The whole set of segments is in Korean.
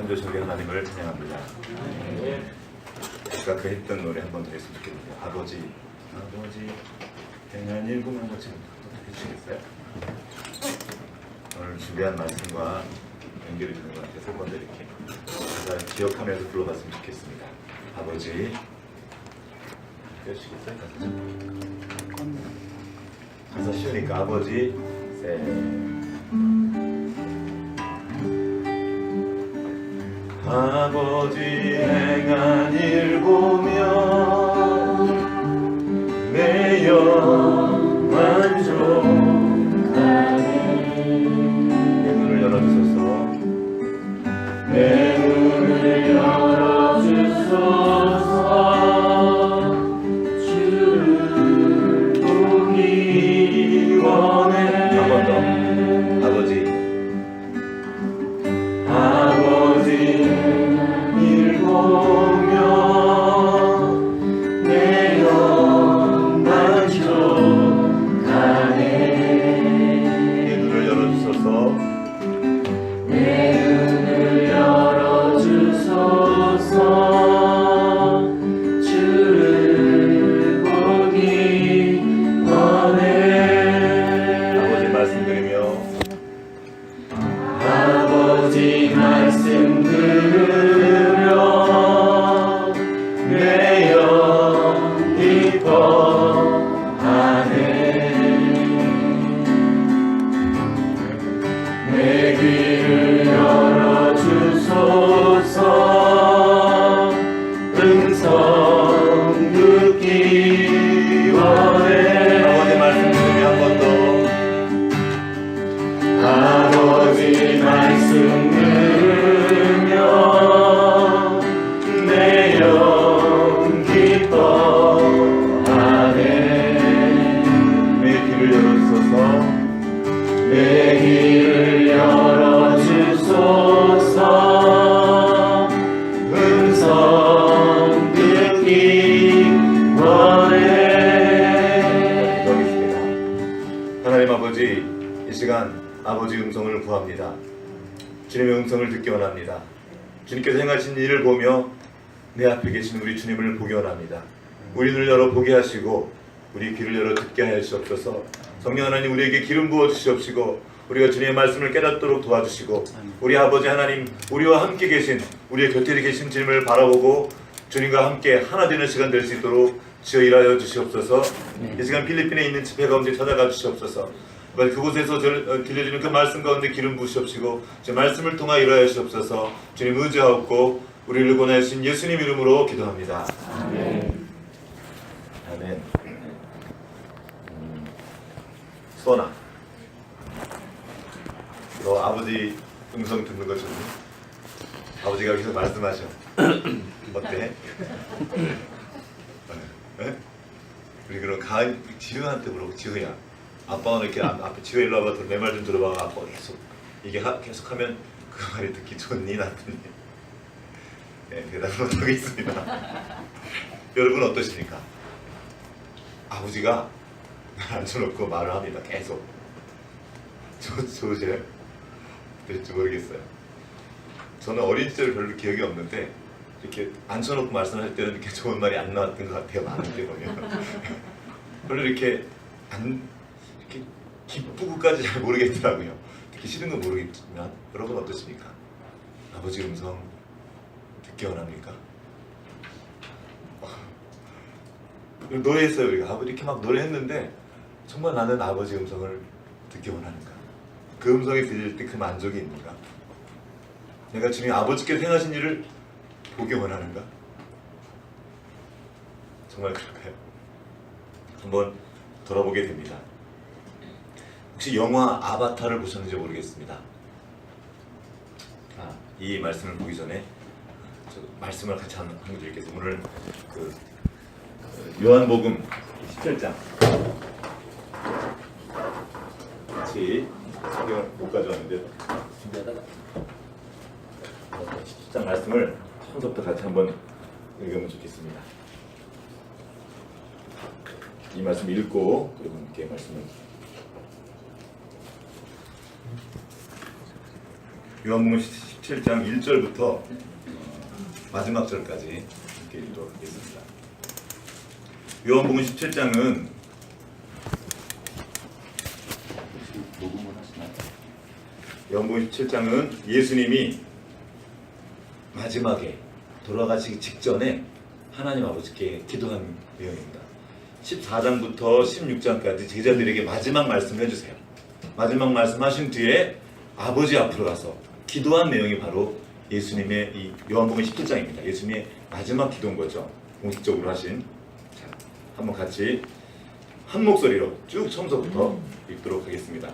창조주의 하나님을 찬양합니다. 아까 그 했던 노래 한 번 더 했으면 좋겠는데, 아버지 행한 일곱 한 번쯤 해주시겠어요? 오늘 준비한 말씀과 연결이 되는 것 같아서 먼저 이렇게 가사 기억하면서 불러봤으면 좋겠습니다. 아버지 해주시겠어요? 가사 쉬우니까 아버지 아버지 행한 일 보며 내 영 만족하네. 내 눈을 열어주소서. 내 눈을 열어주소서. 주를 보기 원해. 한 번 더. 아버지 일 보며 내 영 만족하네. 내 눈을 열어주소서. 내 눈을 열어주소서. 주를 보기 원해. 아버지 말씀드리며 아버지 말씀 들으며 내 영 기뻐하네. 내 귀를 열어주소서. 음성 듣기 원해. 아버지 말씀 들으며 한 번 더. 아버지 말씀 들으며 내 영 기뻐하네. 내 귀를 열어주소서. 내 귀를 열어주소서. 음성 듣기 원해. 기도하겠습니다. 하나님 아버지, 이 시간 아버지 음성을 구합니다. 주님의 음성을 듣기 원합니다. 주님께서 행하신 일을 보며 내 앞에 계신 우리 주님을 보기 원합니다. 우리 눈을 열어 보게 하시고 우리 귀를 열어 듣게 하여 주옵소서. 성령 하나님, 우리에게 기름 부어 주시옵시고 우리가 주님의 말씀을 깨닫도록 도와주시고 우리 아버지 하나님, 우리와 함께 계신, 우리의 곁에 계신 주님을 바라보고 주님과 함께 하나 되는 시간 될 수 있도록 주여 일하여 주시옵소서. 이 시간 필리핀에 있는 집회 가운데 찾아가 주시옵소서. 그곳에서 들려주는 그 말씀 가운데 기름 부으시옵시고 제 말씀을 통하여 일하여 주옵소서. 주님 의지하옵고 우리를 권하신 예수님 이름으로 기도합니다. 아멘. 아멘. 수원아, 너 아버지 음성 듣는 거 좋니? 아버지가 계속 말씀하셔. 어때? 네? 우리 그럼 지효한테 물어보. 지효야, 아빠는 이렇게 앞에 지효 일로 와봐. 내 말 좀 들어봐. 아빠 계속 이게 계속하면 그 말이 듣기 좋니? 나더니 네, 대답을 못하겠습니다. 여러분 어떠십니까? 아버지가 앉혀놓고 말을 합니다. 계속. 좋으세요? 될지 모르겠어요. 저는 어린 시절 별로 기억이 없는데 이렇게 앉혀놓고 말씀할 때는 이렇게 좋은 말이 안 나왔던 것 같아요. 많은 게 보면 별로 이렇게 기쁘고까지 잘 모르겠더라고요. 듣기 싫은 건 모르겠지만 여러분 어떠십니까? 아버지 음성 듣기 원합니까? 노래했어요. 우리가 이렇게 막 노래했는데 정말 나는 아버지 음성을 듣기 원하는가? 그 음성이 들릴 때 그 만족이 있는가? 내가 주님 아버지께서 행하신 일을 보기 원하는가? 정말 그럴까요? 한번 돌아보게 됩니다. 혹시 영화 아바타를 보셨는지 모르겠습니다. 이 말씀을 보기 전에 말씀을 같이 한번 드리겠습니다. 오늘 요한복음 17장 같이 성경을 못 가져왔는데 준비하다가 17장 말씀을 처음부터 같이 한번 읽으면 좋겠습니다. 이 말씀 읽고 여러분께 말씀을 요한복음 17장 1절부터 마지막 절까지 이렇게 읽도록 하겠습니다. 요한복음 17장은 요한복음 17장은 예수님이 마지막에 돌아가시기 직전에 하나님 아버지께 기도한 내용입니다. 14장부터 16장까지 제자들에게 마지막 말씀을 해주세요. 마지막 말씀하신 뒤에 아버지 앞으로 가서 기도한 내용이 바로 예수님의 이 요한복음 17장입니다. 예수님의 마지막 기도인 거죠. 공식적으로 하신. 자, 한번 같이 한 목소리로 쭉 처음부터 읽도록 하겠습니다.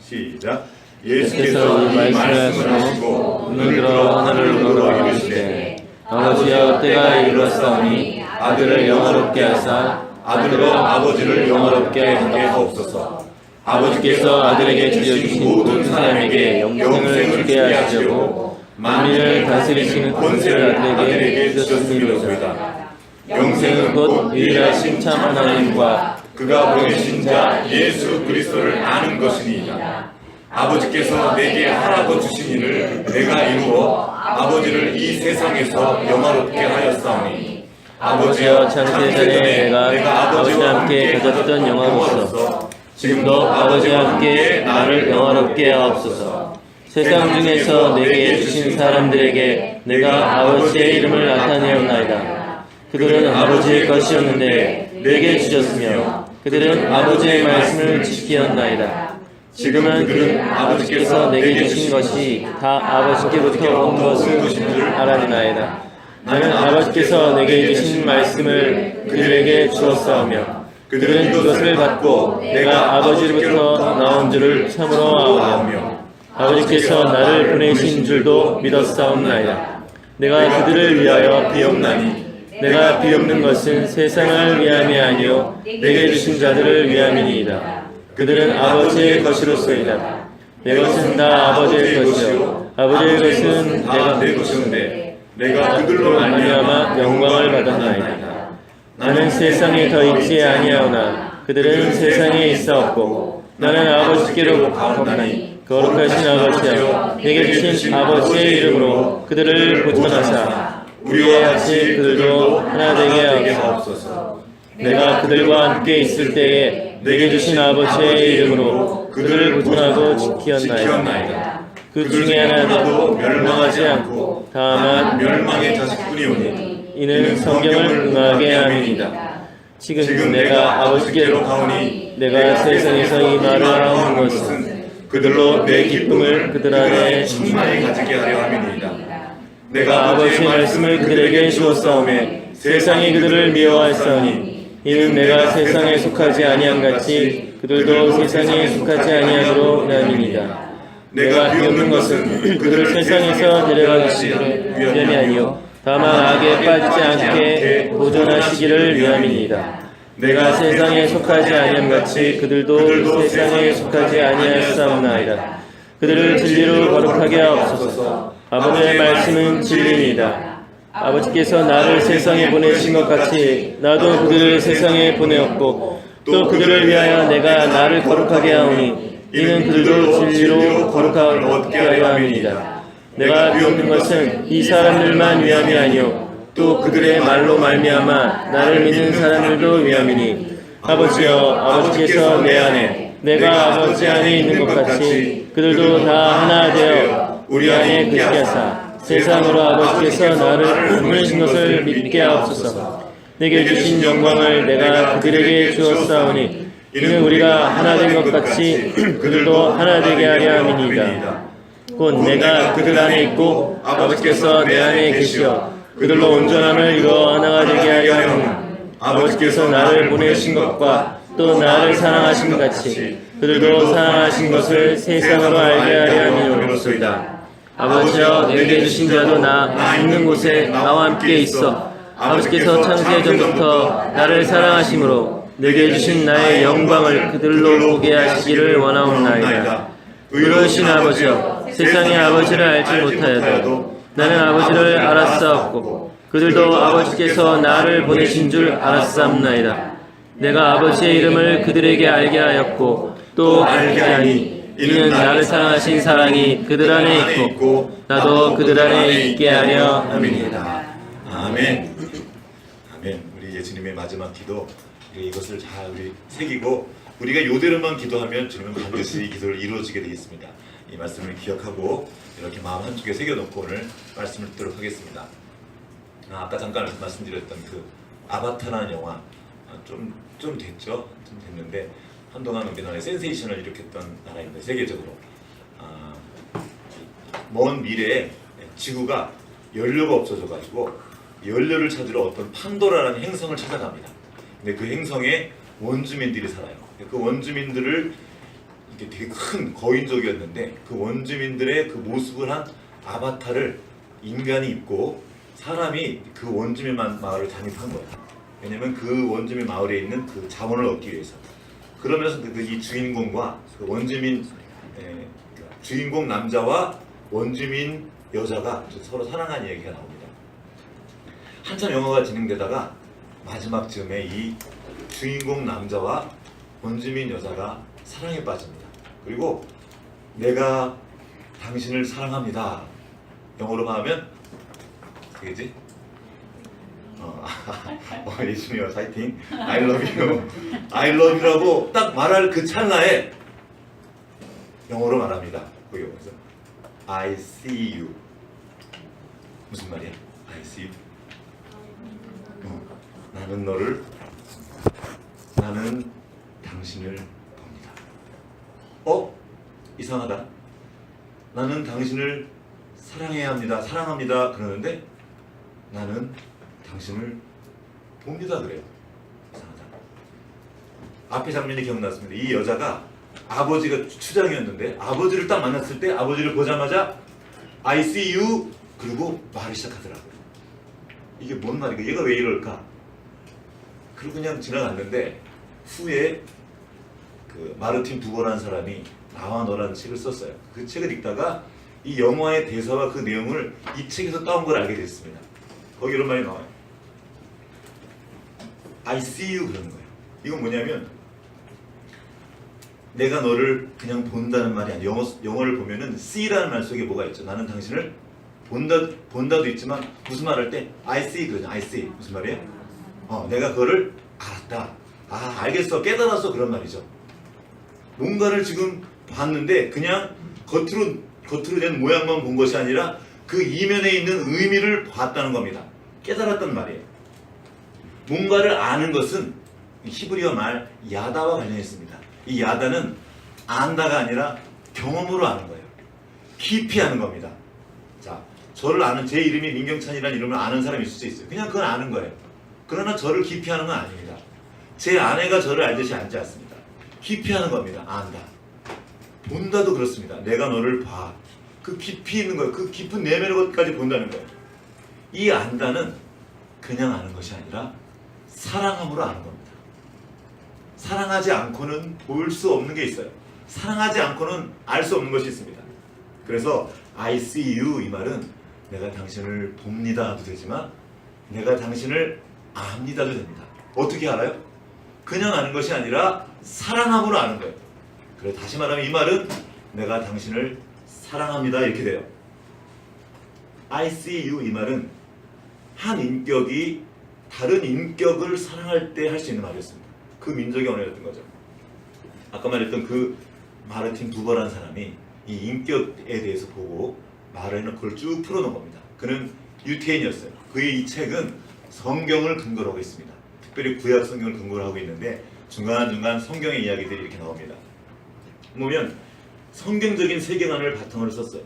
시작. 예수께서 이 말씀을 하시고 눈을 들어 하늘을 보러 이르시되 아버지여 때가 이르렀사오니 아들을 영화롭게 하사 아들로 아버지를 영화롭게 하게 하옵소서. 아버지께서 아들에게 주신 모든 사람에게 영생을 주게 하시려고 만민을 다스리시는 권세를 아들에게 주셨음이로소이다. 영생은 곧 유일하신 참 하나님과 그가 보내신 자 예수 그리스도를 아는 것이니이다. 아버지께서 내게 하라고 주신 일을 내가 이루어 아버지를 이 세상에서 영화롭게 하였사오니 아버지여 창세전에 내가 아버지와 함께 가졌던 영화로서 지금도 아버지와 함께 나를 영화롭게 하옵소서. 세상 중에서 내게 주신 사람들에게 내가 아버지의 이름을 나타내었나이다. 그들은 아버지의 것이었는데 내게 주셨으며 그들은 아버지의 말씀을 지키었나이다. 지금은 그들은 아버지께서 내게 주신 것이 다 아버지께부터 온 것을 줄 알았나이다. 나는 아버지께서 내게 주신 말씀을 그들에게 주었사오며 그들은 그것을 받고 내가 아버지로부터 나온 줄을 참으로 아오며 아버지께서 나를 보내신 줄도 믿었사옵나이다. 내가 그들을 위하여 비옵나니 내가 비옵는 것은 세상을 위함이 아니요 내게 주신 자들을 위함이니이다. 그들은 아버지의 것이로소이다. 내 것은 다 아버지의 것이요 아버지의 것은 내가 내 것인데 내가 그들로 말미암아 영광을 받았나이다. 나는 세상에 더 있지 아니하오나 그들은 세상에 있사옵고 나는 아버지께로 가옵나니 거룩하신 아버지여 내게 주신 아버지의 이름으로 그들을 보존하사 우리와 같이 그들도 하나 되게 하옵소서. 내가 그들과 함께 있을 때에 내게 주신 아버지의 이름으로 그들을 보존하고 지키었나이다. 그 중에 하나도 멸망하지 않고 다만 멸망의 자식뿐이오니 이는 성경을 응하게 함이니이다. 지금 내가 아버지께로 가오니 내가 세상에서 이 말을 하는 것은 그들로 내 기쁨을 그들 안에 충만히 가지게 하려 함이니이다. 내가 아버지의 말씀을 그들에게 주었사오매 세상이 그들을 미워하였사오니 이는 내가 세상에 속하지 아니한 같이 그들도 세상에 속하지 아니하도록 함이니이다. 내가 비옵는 것은 그들을 세상에서 데려가기 위함이 아니요 다만 악에 빠지지 않게 보존하시기를 위함이니이다. 내가 세상에 속하지 아니한 같이 그들도 세상에 속하지 아니하였사옵나이다. 그들을 진리로 거룩하게 하옵소서. 아버지의 말씀은 진리니이다. 아버지께서 나를 세상에 보내신 것 같이 나도 그들을 세상에 보내었고 또 그들을 위하여 내가 나를 거룩하게 하오니 이는 그들도 진리로 거룩하게 하려 함이니이다. 내가 비옵는 것은 이 사람들만 위함이 아니요 또 그들의 말로 말미암아 나를 믿는 사람들도 위함이니 아버지여 아버지께서 내 안에 내가 아버지 안에 있는 것 같이 그들도 다 하나 되어 우리 안에 거하게 하사 세상으로 아버지께서 나를 보내신 것을 믿게 하옵소서. 내게 주신 영광을 내가 그들에게 주었사오니 이는 우리가 하나 된 것 같이 그들도 하나 되게 하려 함이니이다. 곧 내가 그들 안에 있고 아버지께서 내 안에 계시어 그들로 온전함을 이루어 하나가 되게 하려 함은 아버지께서 나를 보내신 것과 또 나를 사랑하신 것 같이 그들도 사랑하신 것을 세상으로 알게 하려 함이로소이다. 아버지여 내게 주신 자도 나 있는 곳에 나와 함께 있어 아버지께서 창세 전부터 나를 사랑하심으로 내게 주신 나의 영광을 그들로 보게 하시기를 원하옵나이다. 의로우신 아버지여 세상의 아버지를 알지 못하여도 나는 아버지를 알았사옵고 그들도 아버지께서 나를 보내신 줄 알았사옵나이다. 내가 아버지의 이름을 그들에게 알게 하였고 또 알게 하니 이는 나를 사랑하신 사랑이 그들 안에 있고 나도 그들 안에 있게 하려 함이니이다. 아멘. 아멘. 우리 예수님의 마지막 기도, 이것을 잘 우리 새기고 우리가 이대로만 기도하면 주님은 반드시 이 기도를 이루어지게 되겠습니다. 이 말씀을 기억하고 이렇게 마음 한쪽에 새겨놓고 오늘 말씀을 듣도록 하겠습니다. 아까 잠깐 말씀드렸던 그 아바타라는 영화 좀 됐죠? 좀 됐는데 한동안 우리나라에 센세이션을 일으켰던 나라입니다. 세계적으로. 먼 미래에 지구가 연료가 없어져가지고 연료를 찾으러 어떤 판도라라는 행성을 찾아갑니다. 근데 그 행성에 원주민들이 살아요. 그 원주민들을 이게 되게 큰 거인족이었는데 그 원주민들의 그 모습을 한 아바타를 인간이 입고 사람이 그 원주민 마을을 잠입한 거예요. 왜냐면 그 원주민 마을에 있는 그 자원을 얻기 위해서. 그러면서 이 주인공과 그 원주민 주인공 남자와 원주민 여자가 서로 사랑하는 이야기가 나옵니다. 한참 영화가 진행되다가 마지막 즈음에 이 주인공 남자와 원주민 여자가 사랑에 빠집니다. 그리고 내가 당신을 사랑합니다. 영어로 말하면 그게지? 예수님이요 파이팅 I love you I love you라고 딱 말할 그 찰나에 영어로 말합니다. 거기 보면서 I see you. 무슨 말이야? I see you. 나는 당신을 봅니다. 이상하다. 나는 당신을 사랑해야 합니다. 사랑합니다. 그러는데 나는 당신을 봅니다. 그래요. 이상하다. 앞에 장면이 기억났습니다. 이 여자가 아버지가 추장이었는데 아버지를 딱 만났을 때 아버지를 보자마자 I see you 그리고 말을 시작하더라고요. 이게 뭔 말일까? 얘가 왜 이럴까? 그리고 그냥 지나갔는데 후에 그 마르틴 부버라는 사람이 나와 너라는 책을 썼어요. 그 책을 읽다가 이 영화의 대사와 그 내용을 이 책에서 따온 걸 알게 됐습니다. 거기 이런 말이 나와요. I see you 그러는 거예요. 이건 뭐냐면 내가 너를 그냥 본다는 말이 아니야. 영어를 보면은 see라는 말 속에 뭐가 있죠? 나는 당신을 본다도 있지만 무슨 말 할 때 I see 그러죠. I see 무슨 말이에요? 내가 그거를 알았다. 알겠어. 깨달았어. 그런 말이죠. 뭔가를 지금 봤는데 그냥 겉으로 된 모양만 본 것이 아니라 그 이면에 있는 의미를 봤다는 겁니다. 깨달았단 말이에요. 뭔가를 아는 것은 히브리어 말 야다와 관련이 있습니다. 이 야다는 안다가 아니라 경험으로 아는 거예요. 깊이 아는 겁니다. 자, 저를 아는 제 이름이 민경찬이라는 이름을 아는 사람이 있을 수 있어요. 그냥 그건 아는 거예요. 그러나 저를 깊이 아는 건 아닙니다. 제 아내가 저를 알듯이 알지 않습니다. 깊이 아는 겁니다. 안다. 본다도 그렇습니다. 내가 너를 봐. 그 깊이 있는 거예요. 그 깊은 내면의 것까지 본다는 거예요. 이 안다는 그냥 아는 것이 아니라 사랑함으로 아는 겁니다. 사랑하지 않고는 볼 수 없는 게 있어요. 사랑하지 않고는 알 수 없는 것이 있습니다. 그래서 I see you 이 말은 내가 당신을 봅니다도 되지만 내가 당신을 압니다도 됩니다. 어떻게 알아요? 그냥 아는 것이 아니라 사랑함으로 아는 거예요. 그래서 다시 말하면 이 말은 내가 당신을 사랑합니다 이렇게 돼요. I see you 이 말은 한 인격이 다른 인격을 사랑할 때 할 수 있는 말이었습니다. 그 민족의 언어였던 거죠. 아까 말했던 그 마르틴 부버라는 사람이 이 인격에 대해서 보고 말을 해놓고 그걸 쭉 풀어놓은 겁니다. 그는 유태인이었어요. 그의 이 책은 성경을 근거로 하고 있습니다. 특별히 구약 성경을 근거로 하고 있는데 중간중간 성경의 이야기들이 이렇게 나옵니다. 보면 성경적인 세계관을 바탕으로 썼어요.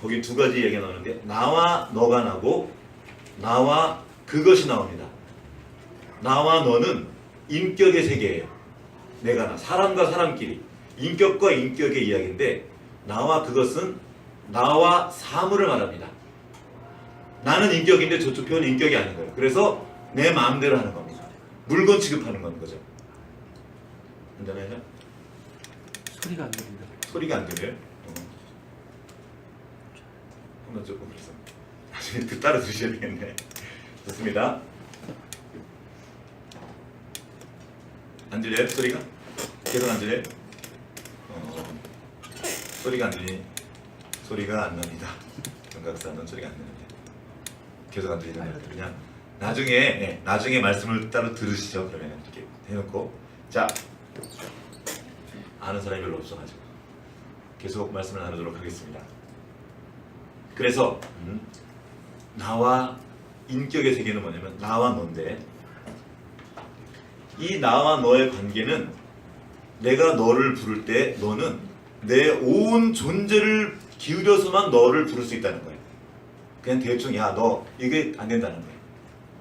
거기 두 가지 얘기가 나오는데 나와 너가 나고 나와 그것이 나옵니다. 나와 너는 인격의 세계예요. 내가 나, 사람과 사람끼리 인격과 인격의 이야기인데 나와 그것은 나와 사물을 말합니다. 나는 인격인데 저쪽 편은 인격이 아닌 거예요. 그래서 내 마음대로 하는 겁니다. 물건 취급하는 건 거죠. 한잔해요? 소리가 안 들린다. 소리가 안 들려요? 한번 조금 그래서 나중에 따라 주셔야 되겠네. 좋습니다. 안 들려요? 소리가? 계속 안 들려요? 소리가 안 들리니? 소리가 안 납니다. 경각사는 소리가 안 나는데 계속 안 들리는 것 같아요. 그냥 나중에 말씀을 따로 들으시죠. 그러면 이렇게 해놓고 자, 아는 사람이 별로 없어가지고 계속 말씀을 나누도록 하겠습니다. 그래서 나와 인격의 세계는 뭐냐면 나와 너인데, 이 나와 너의 관계는 내가 너를 부를 때 너는 내 온 존재를 기울여서만 너를 부를 수 있다는 거예요. 그냥 대충 야 너 이게 안 된다는 거예요.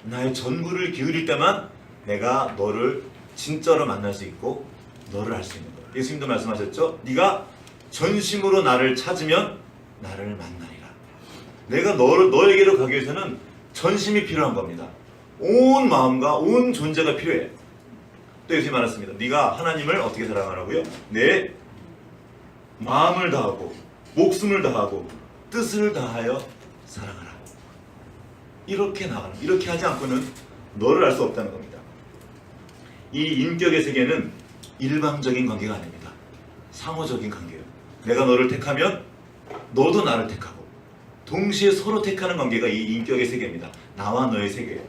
나의 전부를 기울일 때만 내가 너를 진짜로 만날 수 있고 너를 알 수 있는 거예요. 예수님도 말씀하셨죠. 네가 전심으로 나를 찾으면 나를 만나리라. 내가 너에게로 가기 위해서는 전심이 필요한 겁니다. 온 마음과 온 존재가 필요해. 또 예수님이 말했습니다. 네가 하나님을 어떻게 사랑하라고요? 내 마음을 다하고 목숨을 다하고 뜻을 다하여 사랑하라. 이렇게 하지 않고는 너를 알 수 없다는 겁니다. 이 인격의 세계는 일방적인 관계가 아닙니다. 상호적인 관계예요. 내가 너를 택하면 너도 나를 택하고 동시에 서로 택하는 관계가 이 인격의 세계입니다. 나와 너의 세계예요.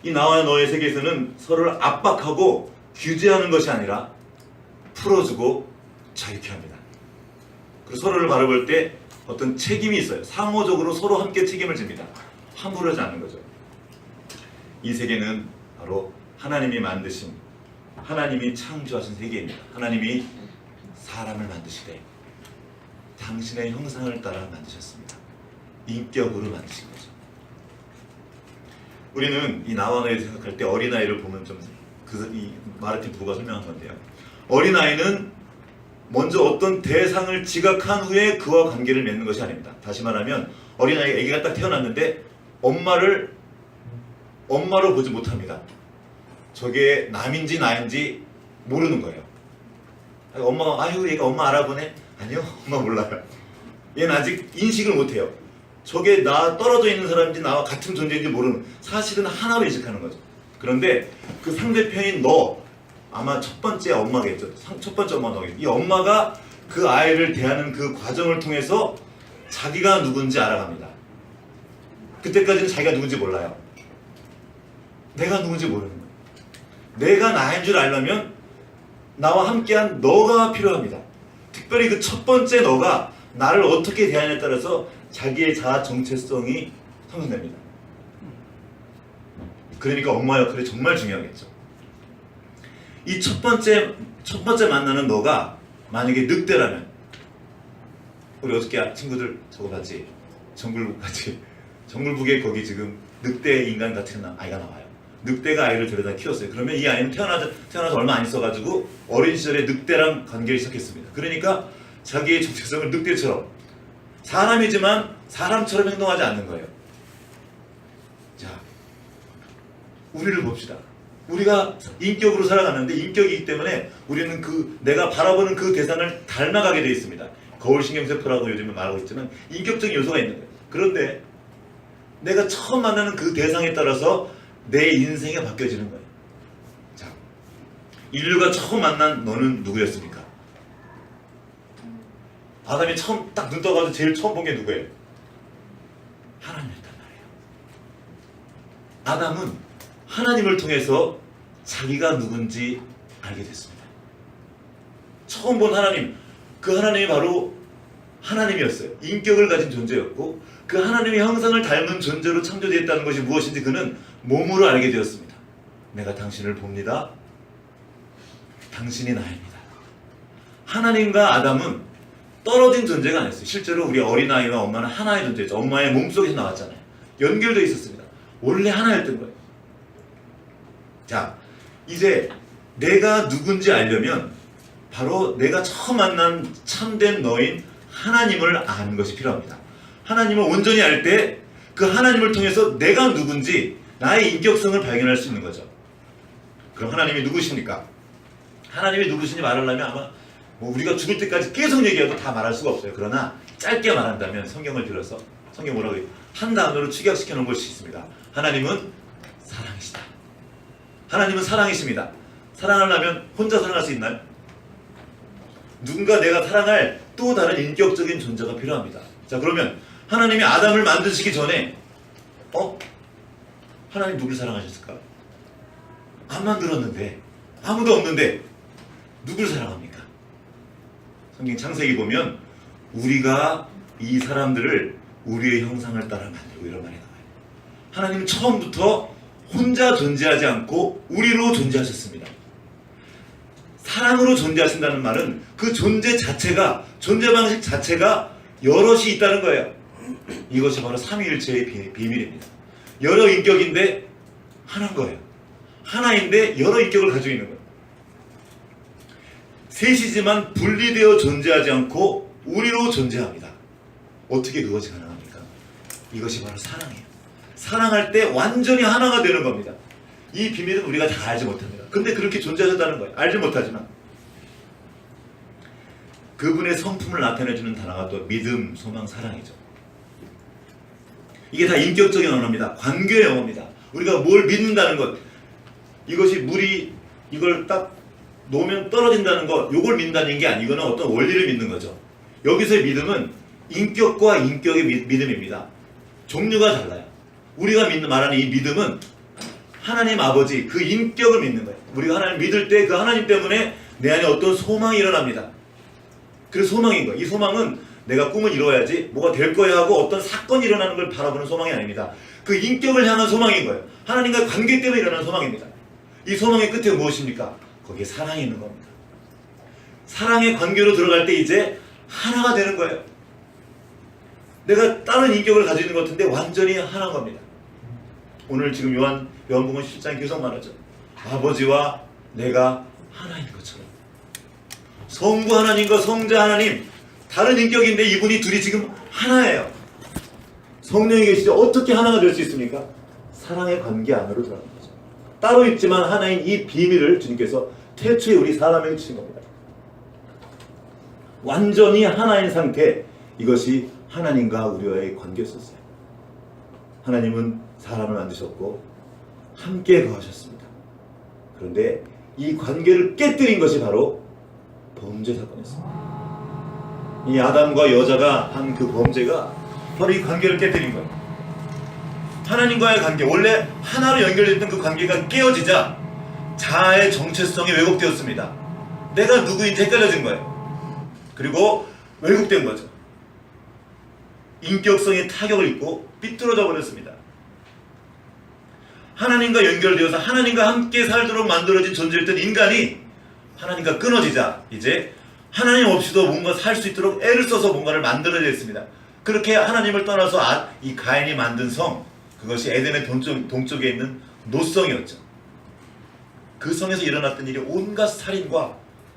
이 나와 너의 세계에서는 서로를 압박하고 규제하는 것이 아니라 풀어주고 자유케 합니다. 그리고 서로를 바라볼 때 어떤 책임이 있어요. 상호적으로 서로 함께 책임을 집니다. 함부로 하지 않는 거죠. 이 세계는 바로 하나님이 만드신, 하나님이 창조하신 세계입니다. 하나님이 사람을 만드시되 당신의 형상을 따라 만드셨습니다. 인격으로 만드신 거죠. 우리는 이 나와 너에 생각할 때 어린아이를 보면 이 마르틴 부가 설명한 건데요. 어린아이는 먼저 어떤 대상을 지각한 후에 그와 관계를 맺는 것이 아닙니다. 다시 말하면 어린아이가 딱 태어났는데 엄마로 보지 못합니다. 저게 남인지 나인지 모르는 거예요. 엄마가 얘가 엄마 알아보네? 아니요, 엄마 몰라요. 얘는 아직 인식을 못해요. 저게 나 떨어져 있는 사람인지 나와 같은 존재인지 모르는, 사실은 하나로 인식하는 거죠. 그런데 그 상대편인 너, 아마 첫 번째 엄마겠죠. 첫 번째 엄마 너겠죠. 이 엄마가 그 아이를 대하는 그 과정을 통해서 자기가 누군지 알아갑니다. 그때까지는 자기가 누군지 몰라요. 내가 누군지 모르는 거예요. 내가 나인 줄 알려면 나와 함께한 너가 필요합니다. 특별히 그 첫 번째 너가 나를 어떻게 대하느냐에 따라서 자기의 자아 정체성이 형성됩니다. 그러니까 엄마 역할이 정말 중요하겠죠. 이 첫 번째 만나는 너가 만약에 늑대라면, 우리 어저께 친구들 저거 봤지? 정글북 봤지? 정글북에 거기 지금 늑대 인간 같은 아이가 나와요. 늑대가 아이를 데려다 키웠어요. 그러면 이 아이는 태어나서 얼마 안 있어가지고 어린 시절에 늑대랑 관계를 시작했습니다. 그러니까 자기의 정체성을 늑대처럼, 사람이지만 사람처럼 행동하지 않는 거예요. 자, 우리를 봅시다. 우리가 인격으로 살아가는데 인격이기 때문에 우리는 내가 바라보는 그 대상을 닮아가게 되어 있습니다. 거울신경세포라고 요즘에 말하고 있지만 인격적인 요소가 있는 거예요. 그런데 내가 처음 만나는 그 대상에 따라서 내 인생이 바뀌어지는 거예요. 자, 인류가 처음 만난 너는 누구였습니까? 아담이 처음 딱 눈 떠가지고 제일 처음 본 게 누구예요? 하나님이었단 말이에요. 아담은 하나님을 통해서 자기가 누군지 알게 됐습니다. 처음 본 하나님, 그 하나님이 바로 하나님이었어요. 인격을 가진 존재였고 그 하나님의 형상을 닮은 존재로 창조되었다는 것이 무엇인지 그는 몸으로 알게 되었습니다. 내가 당신을 봅니다. 당신이 나입니다. 하나님과 아담은 떨어진 존재가 아니었어요. 실제로 우리 어린아이와 엄마는 하나의 존재죠. 엄마의 몸속에서 나왔잖아요. 연결되어 있었습니다. 원래 하나였던 거예요. 자, 이제 내가 누군지 알려면 바로 내가 처음 만난 참된 너인 하나님을 아는 것이 필요합니다. 하나님을 온전히 알 때 그 하나님을 통해서 내가 누군지, 나의 인격성을 발견할 수 있는 거죠. 그럼 하나님이 누구십니까? 하나님이 누구신지 말하려면 아마 우리가 죽을 때까지 계속 얘기해도 다 말할 수가 없어요. 그러나 짧게 말한다면 성경을 빌어서, 성경 뭐라고 해요? 한 단어로 축약시켜 놓은 것이 있습니다. 하나님은 사랑이시다. 하나님은 사랑이십니다. 사랑하려면 혼자 사랑할 수 있나요? 누군가 내가 사랑할 또 다른 인격적인 존재가 필요합니다. 자, 그러면 하나님이 아담을 만드시기 전에 하나님 누굴 사랑하셨을까? 안 만들었는데, 아무도 없는데 누굴 사랑합니까? 성경 창세기 보면 우리가 이 사람들을 우리의 형상을 따라 만들고 이런 말이 나와요. 하나님은 처음부터 혼자 존재하지 않고 우리로 존재하셨습니다. 사랑으로 존재하신다는 말은 그 존재 자체가, 존재 방식 자체가 여럿이 있다는 거예요. 이것이 바로 삼위일체의 비밀입니다. 여러 인격인데 하나인 거예요. 하나인데 여러 인격을 가지고 있는 거예요. 셋이지만 분리되어 존재하지 않고 우리로 존재합니다. 어떻게 그것이 가능합니까? 이것이 바로 사랑이에요. 사랑할 때 완전히 하나가 되는 겁니다. 이 비밀은 우리가 다 알지 못합니다. 근데 그렇게 존재하셨다는 거예요. 알지 못하지만 그분의 성품을 나타내주는 단어가 또 믿음, 소망, 사랑이죠. 이게 다 인격적인 언어입니다. 관계의 영어입니다. 우리가 뭘 믿는다는 것, 이것이 물이 이걸 딱 놓으면 떨어진다는 것, 이걸 믿는다는 게 아니고 이거는 어떤 원리를 믿는 거죠. 여기서의 믿음은 인격과 인격의 믿음입니다. 종류가 달라요. 우리가 말하는 이 믿음은 하나님 아버지 그 인격을 믿는 거예요. 우리가 하나님 믿을 때 그 하나님 때문에 내 안에 어떤 소망이 일어납니다. 그래서 소망인 거예요. 이 소망은 내가 꿈을 이루어야지 뭐가 될 거야 하고 어떤 사건이 일어나는 걸 바라보는 소망이 아닙니다. 그 인격을 향한 소망인 거예요. 하나님과의 관계 때문에 일어나는 소망입니다. 이 소망의 끝에 무엇입니까? 거기에 사랑이 있는 겁니다. 사랑의 관계로 들어갈 때 이제 하나가 되는 거예요. 내가 다른 인격을 가지고 있는 것 같은데 완전히 하나인 겁니다. 오늘 지금 요한복음 10장 계속 말하죠. 아버지와 내가 하나인 것처럼. 성부 하나님과 성자 하나님 다른 인격인데 이분이 둘이 지금 하나예요. 성령이 계시죠. 어떻게 하나가 될 수 있습니까? 사랑의 관계 안으로 들어가는 거죠. 따로 있지만 하나인 이 비밀을 주님께서 태초에 우리 사람에게 주신 겁니다. 완전히 하나인 상태, 이것이 하나님과 우리와의 관계였었어요. 하나님은 사람을 만드셨고 함께 거하셨습니다. 그런데 이 관계를 깨뜨린 것이 바로 범죄 사건이었습니다. 이 아담과 여자가 한 그 범죄가 바로 이 관계를 깨뜨린 거예요. 하나님과의 관계, 원래 하나로 연결됐던 그 관계가 깨어지자 자아의 정체성이 왜곡되었습니다. 내가 누구인지 헷갈려진 거예요. 그리고 왜곡된 거죠. 인격성의 타격을 입고 삐뚤어져 버렸습니다. 하나님과 연결되어서 하나님과 함께 살도록 만들어진 존재였던 인간이 하나님과 끊어지자 이제 하나님 없이도 뭔가 살 수 있도록 애를 써서 뭔가를 만들어야 했습니다. 그렇게 하나님을 떠나서 이 가인이 만든 성, 그것이 에덴의 동쪽에 있는 노성이었죠. 그 성에서 일어났던 일이 온갖 살인과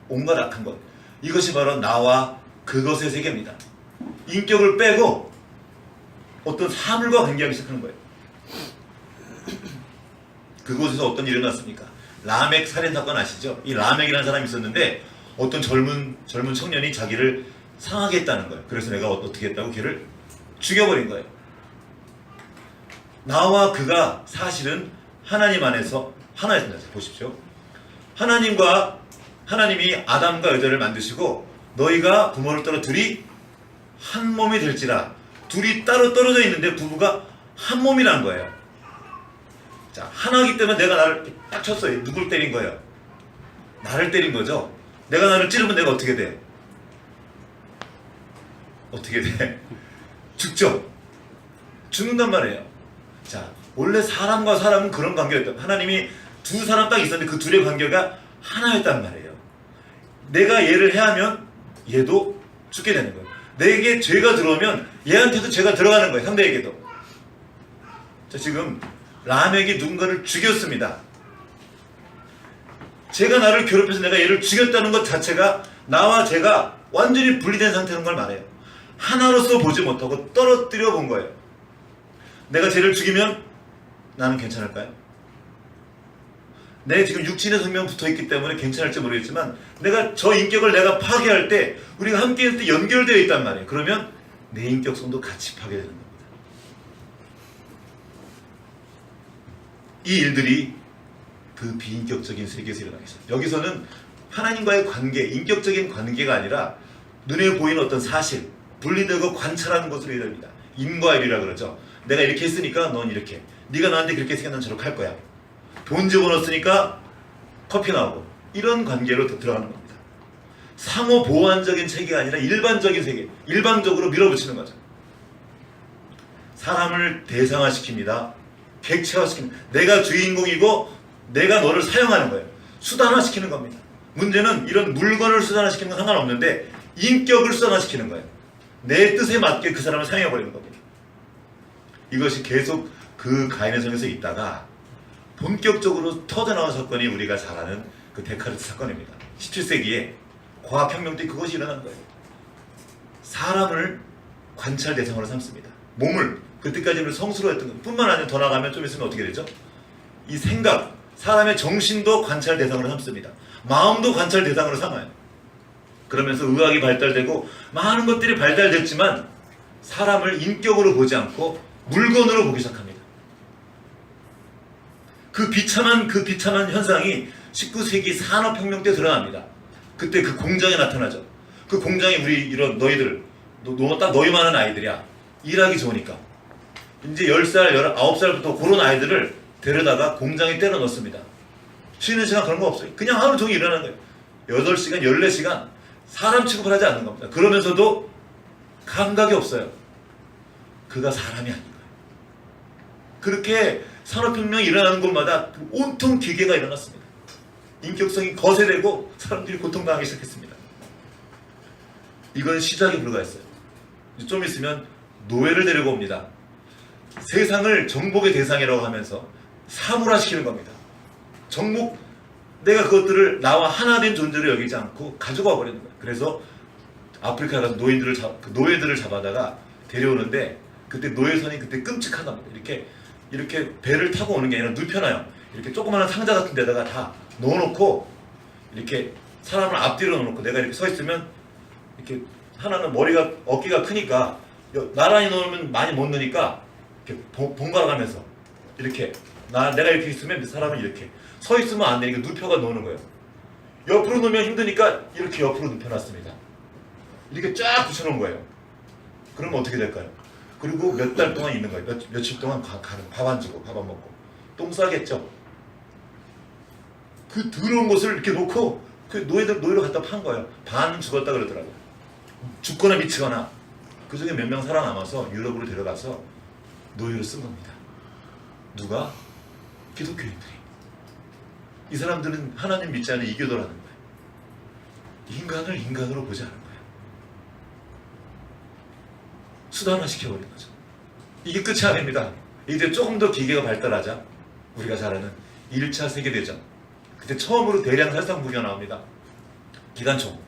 온갖 악한 것, 이것이 바로 나와 그것의 세계입니다. 인격을 빼고 어떤 사물과 관계하기 시작하는 거예요. 그곳에서 어떤 일이 일어났습니까? 라멕 살인 사건 아시죠? 이 라멕이라는 사람이 있었는데 어떤 젊은 청년이 자기를 상하게 했다는 거예요. 그래서 내가 어떻게 했다고 걔를 죽여버린 거예요. 나와 그가 사실은 하나님 안에서 하나였습니다. 보십시오. 하나님이 아담과 여자를 만드시고 너희가 부모를 따라 둘이 한 몸이 될지라, 둘이 따로 떨어져 있는데 부부가 한 몸이라는 거예요. 자, 하나이기 때문에 내가 나를 딱 쳤어요. 누굴 때린 거예요? 나를 때린 거죠. 내가 나를 찌르면 내가 어떻게 돼? 어떻게 돼? 죽죠. 죽는단 말이에요. 자, 원래 사람과 사람은 그런 관계였다. 하나님이 두 사람 딱 있었는데 그 둘의 관계가 하나였단 말이에요. 내가 얘를 해하면 얘도 죽게 되는 거예요. 내게 죄가 들어오면 얘한테도 죄가 들어가는 거예요. 상대에게도. 자, 지금 라멕이 누군가를 죽였습니다. 제가 나를 괴롭혀서 내가 얘를 죽였다는 것 자체가 나와 제가 완전히 분리된 상태인 걸 말해요. 하나로서 보지 못하고 떨어뜨려 본 거예요. 내가 쟤를 죽이면 나는 괜찮을까요? 내 지금 육신의 생명 붙어있기 때문에 괜찮을지 모르겠지만 내가 저 인격을 내가 파괴할 때 우리가 함께 있을 때 연결되어 있단 말이에요. 그러면 내 인격성도 같이 파괴되는 겁니다. 이 일들이 그 비인격적인 세계에서 일어나기 시작해요. 여기서는 하나님과의 관계, 인격적인 관계가 아니라 눈에 보이는 어떤 사실, 분리되고 관찰하는 것으로 이릅니다. 인과일이라 그러죠. 내가 이렇게 했으니까 넌 이렇게, 네가 나한테 그렇게 했으니까 넌 저렇게 할 거야. 돈 집어넣었으니까 커피 나오고, 이런 관계로 들어가는 겁니다. 상호 보완적인 체계가 아니라 일반적인 세계, 일방적으로 밀어붙이는 거죠. 사람을 대상화시킵니다. 객체화시킵니다. 내가 주인공이고 내가 너를 사용하는 거예요. 수단화시키는 겁니다. 문제는 이런 물건을 수단화시키는 건 상관없는데 인격을 수단화시키는 거예요. 내 뜻에 맞게 그 사람을 사용해버리는 겁니다. 이것이 계속 그 가인의 성에서 있다가 본격적으로 터져나온 사건이 우리가 잘 아는 그 데카르트 사건입니다. 17세기에 과학혁명 때 그것이 일어난 거예요. 사람을 관찰 대상으로 삼습니다. 몸을, 그때까지 우리 성수로 했던 것 뿐만 아니라 더 나가면 좀 있으면 어떻게 되죠? 이 생각, 사람의 정신도 관찰 대상으로 삼습니다. 마음도 관찰 대상으로 삼아요. 그러면서 의학이 발달되고 많은 것들이 발달됐지만 사람을 인격으로 보지 않고 물건으로 보기 시작합니다. 그 비참한 현상이 19세기 산업혁명 때 드러납니다. 그때 그 공장에 나타나죠. 그 공장에 우리 이런 너희들, 딱 너희만한 아이들이야. 일하기 좋으니까. 이제 10살, 19살부터 그런 아이들을 데려다가 공장에 때려 넣습니다. 쉬는 시간 그런 거 없어요. 그냥 하루 종일 일하는 거예요. 8시간, 14시간 사람 취급을 하지 않는 겁니다. 그러면서도 감각이 없어요. 그가 사람이 아닌 거예요. 그렇게 산업혁명이 일어나는 곳마다 온통 기계가 일어났습니다. 인격성이 거세되고 사람들이 고통당하기 시작했습니다. 이건 시작에 불과했어요. 좀 있으면 노예를 데리고 옵니다. 세상을 정복의 대상이라고 하면서 사물화시키는 겁니다. 정복, 내가 그것들을 나와 하나 된 존재로 여기지 않고 가져가 버리는 거예요. 그래서 아프리카 가서 노예들을 잡아다가 데려오는데 그때 노예선이 그때 끔찍하답니다. 이렇게 배를 타고 오는 게 아니라 눕혀놔요. 이렇게 조그마한 상자 같은 데다가 다 넣어놓고 이렇게 사람을 앞뒤로 넣어놓고 내가 이렇게 서 있으면 이렇게 하나는 어깨가 크니까 나란히 넣으면 많이 못 넣으니까 이렇게 번갈아 가면서 이렇게 내가 이렇게 있으면 사람은 이렇게 서 있으면 안 되니까 눕혀가 놓는 거예요. 옆으로 놓으면 힘드니까 이렇게 옆으로 눕혀놨습니다. 이렇게 쫙 붙여놓은 거예요. 그러면 어떻게 될까요? 그리고 몇 달 동안 있는 거예요. 며칠 동안 밥 안 주고 밥 안 먹고 똥 싸겠죠. 그 더러운 것을 이렇게 놓고 그 노예로 갖다 판 거예요. 반은 죽었다 그러더라고요. 죽거나 미치거나. 그 중에 몇 명 살아남아서 유럽으로 데려가서 노예로 쓴 겁니다. 누가? 기독교인들이. 이 사람들은 하나님 믿지 않는 이교도라는 거예요. 인간을 인간으로 보지 않은 거예요. 수단화시켜버린 거죠. 이게 끝이 아닙니다. 이제 조금 더 기계가 발달하자 우리가 잘 아는 1차 세계대전, 그때 처음으로 대량 살상무기가 나옵니다. 기관총.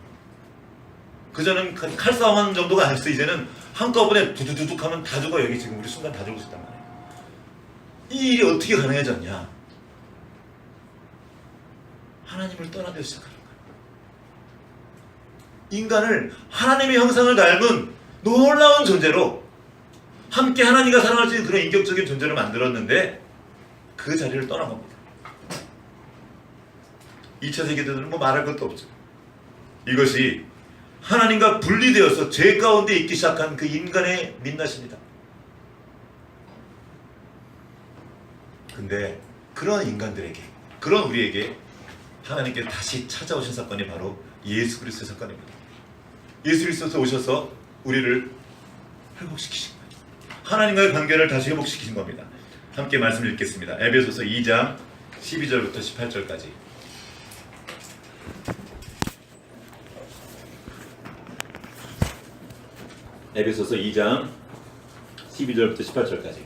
그전엔 칼싸움하는 정도가 아니었어. 이제는 한꺼번에 두두두둑 하면 다 죽어. 여기 지금 우리 순간 다 죽을 수 있단 말이에요. 이 일이 어떻게 가능해졌냐? 하나님을 떠나기 시작하는 거예요. 인간을 하나님의 형상을 닮은 놀라운 존재로 함께 하나님과 사랑할 수 있는 그런 인격적인 존재를 만들었는데 그 자리를 떠난 겁니다. 2차 세계대전은 뭐 말할 것도 없죠. 이것이 하나님과 분리되어서 죄 가운데 있기 시작한 그 인간의 민낯입니다. 근데 그런 인간들에게, 그런 우리에게 하나님께 다시 찾아오신 사건이 바로 예수 그리스도의 사건입니다. 예수 그리스도께서 오셔서 우리를 회복시키신 거예요. 하나님과의 관계를 다시 회복시키신 겁니다. 함께 말씀을 읽겠습니다. 에베소서 2장 12절부터 18절까지. 에베소서 2장 12절부터 18절까지.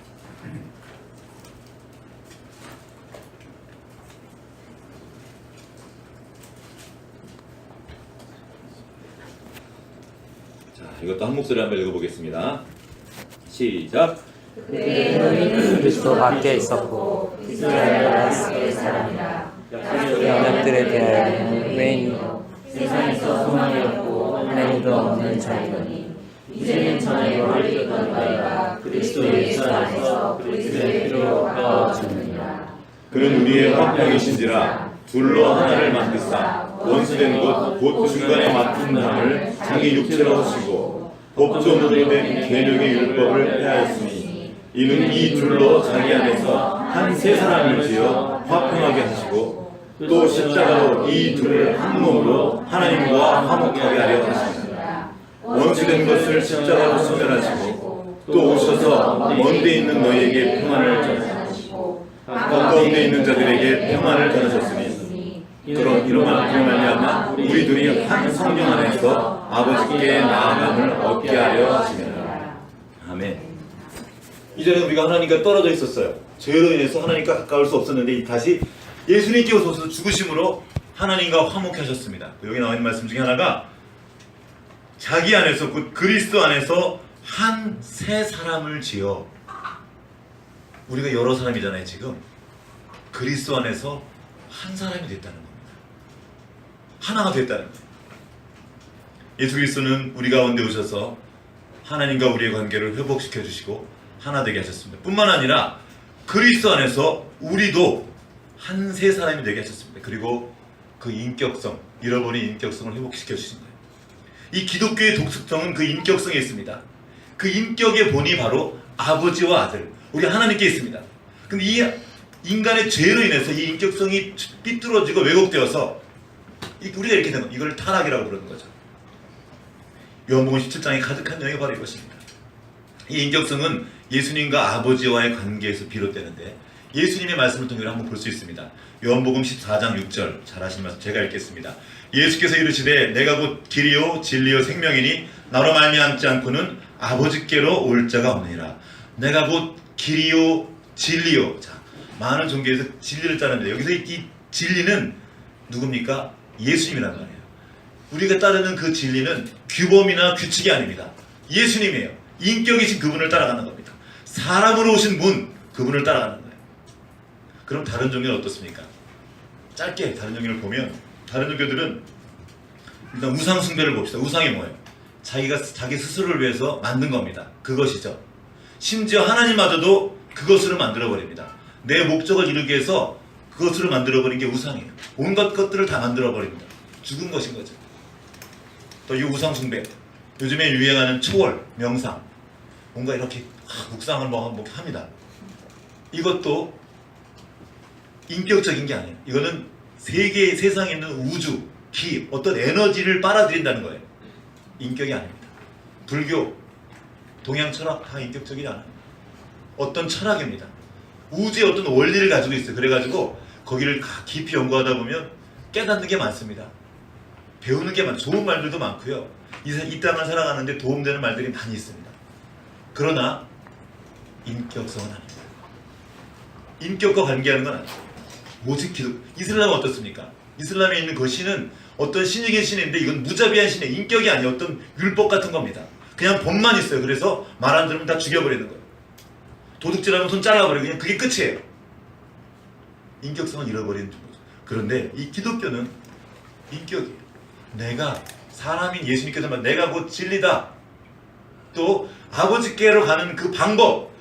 자, 이것도 한 목소리 한번 읽어보겠습니다. 시작. 그때 너희는 그리스도 밖에 있었고 이스라엘 나라의 사람이라. 영역들에 대하여는 외인이요 세상에서 소망이 없고 하나님도 없는 자이더니 이제는 전에 멀리 있던 너희가 그리스도 예수 안에서 그리스도의 피로 바꿔주느니라. 그는 우리의 화평이신지라 둘로 하나를 만드사 원수된 것 곧 중간에 맡은 남을 자기 육체로 하시고 법조문으로 된 계명의 율법을 폐하였으니 이는 이 둘로 자기 안에서 한 세 사람을 지어 화평하게 하시고 또 십자가로 이 둘을 한 몸으로 하나님과 화목하게 하려 하시니라. 원수된 것을 십자가로 소멸하시고 또 오셔서 먼데 있는 너희에게 평안을 전하시고 가까운데 있는 자들에게 평안을 전하셨으니 이러한 말미암아 우리들이 한 성령 안에서 아버지께 나아감을 얻게 하려 하시니라. 아멘. 이전에 우리가 하나님과 떨어져 있었어요. 죄로 인해서 하나님과 가까울 수 없었는데 다시 예수님께 오셔서 죽으심으로 하나님과 화목해 하셨습니다. 여기 나와 있는 말씀 중에 하나가 자기 안에서 곧 그리스도 안에서 한 세 사람을 지어, 우리가 여러 사람이잖아요. 지금 그리스도 안에서 한 사람이 됐다는 겁니다. 하나가 됐다는 거예요. 예수 그리스도는 우리 가운데 오셔서 하나님과 우리의 관계를 회복시켜 주시고 하나 되게 하셨습니다. 뿐만 아니라 그리스도 안에서 우리도 한 세 사람이 되게 하셨습니다. 그리고 그 인격성, 잃어버린 인격성을 회복시켜 주신 거예요. 이 기독교의 독특성은 그 인격성에 있습니다. 그 인격의 본이 바로 아버지와 아들, 우리 하나님께 있습니다. 근데 이 인간의 죄로 인해서 이 인격성이 삐뚤어지고 왜곡되어서 우리가 이렇게 된 거, 이걸 타락이라고 부르는 거죠. 요한복음 17장에 가득한 내용이 바로 이것입니다. 이 인격성은 예수님과 아버지와의 관계에서 비롯되는데 예수님의 말씀을 통해 한번 볼 수 있습니다. 요한복음 14장 6절 잘 아시는 말씀 제가 읽겠습니다. 예수께서 이르시되 내가 곧 길이요 진리요 생명이니 나로 말미암지 않고는 아버지께로 올 자가 없느니라. 내가 곧 길이요 진리요. 자, 많은 종교에서 진리를 따르는데 여기서 이 진리는 누굽니까? 예수님이란 말이에요. 우리가 따르는 그 진리는 규범이나 규칙이 아닙니다. 예수님이에요. 인격이신 그분을 따라가는 겁니다. 사람으로 오신 분, 그분을 따라가는 거예요. 그럼 다른 종교는 어떻습니까? 짧게 다른 종교를 보면 다른 종교들은 일단 우상 숭배를 봅시다. 우상이 뭐예요? 자기 스스로를 위해서 만든 겁니다. 그것이죠. 심지어 하나님마저도 그것으로 만들어버립니다. 내 목적을 이루기 위해서 그것으로 만들어버린 게 우상이에요. 온갖 것들을 다 만들어버립니다. 죽은 것인 거죠. 또 이 우상 숭배, 요즘에 유행하는 초월, 명상, 뭔가 이렇게 묵상을 뭐 합니다. 이것도 인격적인 게 아니에요. 이거는 세상에 있는 우주, 기, 어떤 에너지를 빨아들인다는 거예요. 인격이 아닙니다. 불교, 동양 철학 다 인격적이지 않아요. 어떤 철학입니다. 우주의 어떤 원리를 가지고 있어요. 그래가지고 거기를 깊이 연구하다 보면 깨닫는 게 많습니다. 배우는 게 좋은 말들도 많고요. 이 땅을 살아가는데 도움되는 말들이 많이 있습니다. 그러나 인격성은 아닙니다. 인격과 관계하는 건 아니에요. 오직 이슬람은 어떻습니까? 이슬람에 있는 그 신은 어떤 신이긴 신인데 이건 무자비한 신의 인격이 아니에요. 어떤 율법 같은 겁니다. 그냥 법만 있어요. 그래서 말 안 들으면 다 죽여버리는 거예요. 도둑질하면 손 잘라버리고 그냥 그게 끝이에요. 인격성을 잃어버리는 거죠. 그런데 이 기독교는 인격이에요. 내가 사람인 예수님께서 내가 곧 진리다. 또 아버지께로 가는 그 방법,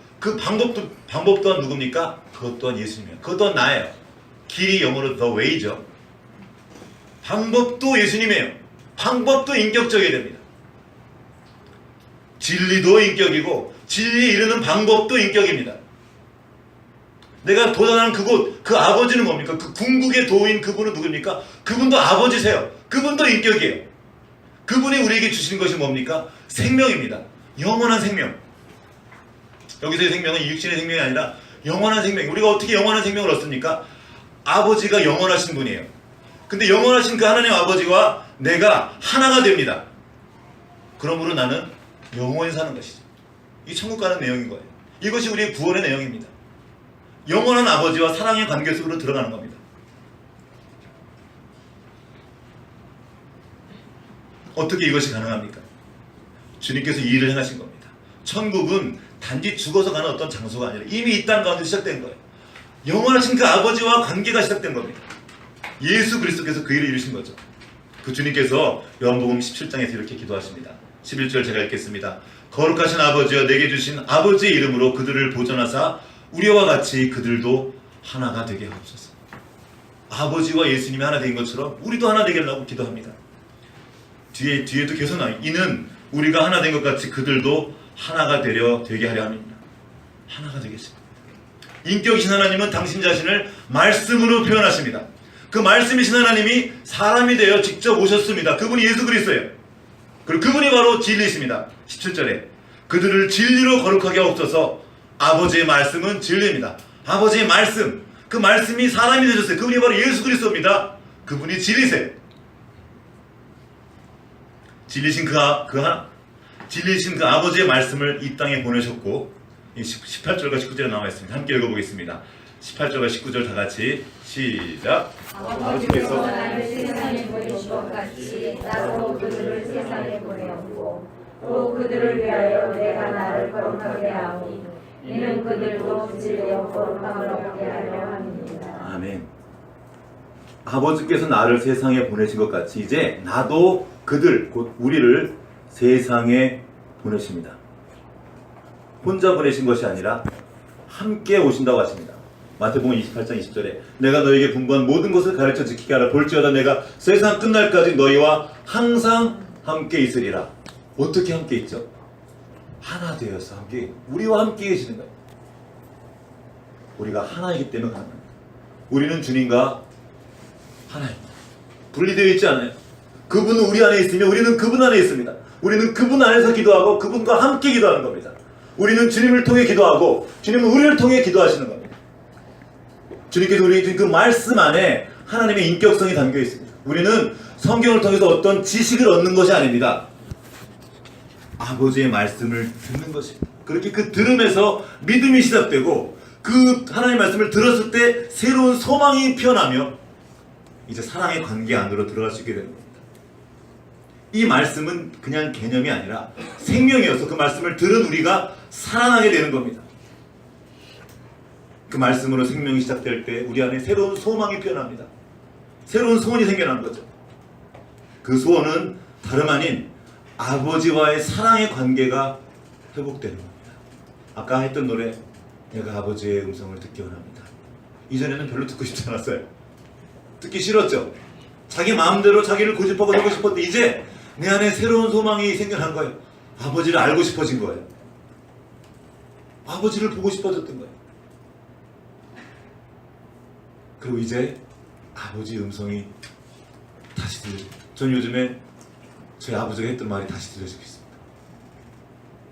방법 또한 누굽니까? 그것 또한 예수님이에요. 그것 또한 나예요. 길이 영어로 the way죠. 방법도 예수님이에요. 방법도 인격적이어야 됩니다. 진리도 인격이고 진리에 이르는 방법도 인격입니다. 내가 도전하는 그곳, 그 아버지는 뭡니까? 그 궁극의 도인 그분은 누굽니까? 그분도 아버지세요. 그분도 인격이에요. 그분이 우리에게 주신 것이 뭡니까? 생명입니다. 영원한 생명. 여기서의 생명은 육신의 생명이 아니라 영원한 생명. 우리가 어떻게 영원한 생명을 얻습니까? 아버지가 영원하신 분이에요. 근데 영원하신 그 하나님 아버지와 내가 하나가 됩니다. 그러므로 나는 영원히 사는 것이죠. 이 천국 가는 내용인 거예요. 이것이 우리의 구원의 내용입니다. 영원한 아버지와 사랑의 관계 속으로 들어가는 겁니다. 어떻게 이것이 가능합니까? 주님께서 이 일을 행하신 겁니다. 천국은 단지 죽어서 가는 어떤 장소가 아니라 이미 이 땅 가운데 시작된 거예요. 영원하신 그 아버지와 관계가 시작된 겁니다. 예수 그리스도께서 그 일을 이루신 거죠. 그 주님께서 요한복음 17장에서 이렇게 기도하십니다. 11절 제가 읽겠습니다. 거룩하신 아버지여 내게 주신 아버지의 이름으로 그들을 보존하사 우리와 같이 그들도 하나가 되게 하옵소서. 아버지와 예수님이 하나 된 것처럼 우리도 하나 되겠다고 기도합니다. 뒤에도 계속 나와요. 이는 우리가 하나 된 것 같이 그들도 하나가 되게 하려 합니다. 하나가 되겠습니다. 인격이신 하나님은 당신 자신을 말씀으로 표현하십니다. 그 말씀이신 하나님이 사람이 되어 직접 오셨습니다. 그분이 예수 그리스도예요. 그리고 그분이 바로 진리이십니다. 17절에 그들을 진리로 거룩하게 하옵소서. 아버지의 말씀은 진리입니다. 아버지의 말씀, 그 말씀이 사람이 되셨어요. 그분이 바로 예수 그리스도입니다. 그분이 진리세요. 진리신 그 아버지의 말씀을 이 땅에 보내셨고, 18절과 19절에 나와 있습니다. 함께 읽어보겠습니다. 18절과 19절 다 같이 시작. 아버지께서 나를 세상에 보내신 것 같이 나도 그들을 세상에 보내었고 또 그들을 위하여 내가 나를 거룩하게 하오니 이는 그들도 진리로 거룩함을 얻게 하려 함이니라. 아멘. 아버지께서 나를 세상에 보내신 것 같이 이제 나도 그들, 곧 우리를 세상에 보내십니다. 혼자 보내신 것이 아니라 함께 오신다고 하십니다. 마태복음 28장 20절에 내가 너에게 분부한 모든 것을 가르쳐 지키게 하라. 볼지어다 내가 세상 끝날까지 너희와 항상 함께 있으리라. 어떻게 함께 있죠? 하나 되어서 함께, 우리와 함께 계시는 거예요. 우리가 하나이기 때문에 가능합니다. 우리는 주님과 하나입니다. 분리되어 있지 않아요. 그분은 우리 안에 있으며 우리는 그분 안에 있습니다. 우리는 그분 안에서 기도하고 그분과 함께 기도하는 겁니다. 우리는 주님을 통해 기도하고 주님은 우리를 통해 기도하시는 겁니다. 주님께서 우리에게 주신 그 말씀 안에 하나님의 인격성이 담겨 있습니다. 우리는 성경을 통해서 어떤 지식을 얻는 것이 아닙니다. 아버지의 말씀을 듣는 것입니다. 그렇게 그 들음에서 믿음이 시작되고 그 하나님의 말씀을 들었을 때 새로운 소망이 피어나며 이제 사랑의 관계 안으로 들어갈 수 있게 되는 겁니다. 이 말씀은 그냥 개념이 아니라 생명이어서 그 말씀을 들은 우리가 살아나게 되는 겁니다. 그 말씀으로 생명이 시작될 때 우리 안에 새로운 소망이 피어납니다. 새로운 소원이 생겨나는 거죠. 그 소원은 다름 아닌 아버지와의 사랑의 관계가 회복되는 겁니다. 아까 했던 노래 내가 아버지의 음성을 듣기 원합니다. 이전에는 별로 듣고 싶지 않았어요. 듣기 싫었죠. 자기 마음대로 자기를 고집하고 하고 싶었는데 이제 내 안에 새로운 소망이 생겨난 거예요. 아버지를 알고 싶어진 거예요. 아버지를 보고 싶어졌던 거예요. 그리고 이제 아버지 음성이 다시 들려요. 전 요즘에 저희 아버지가 했던 말이 다시 들려지고 있습니다.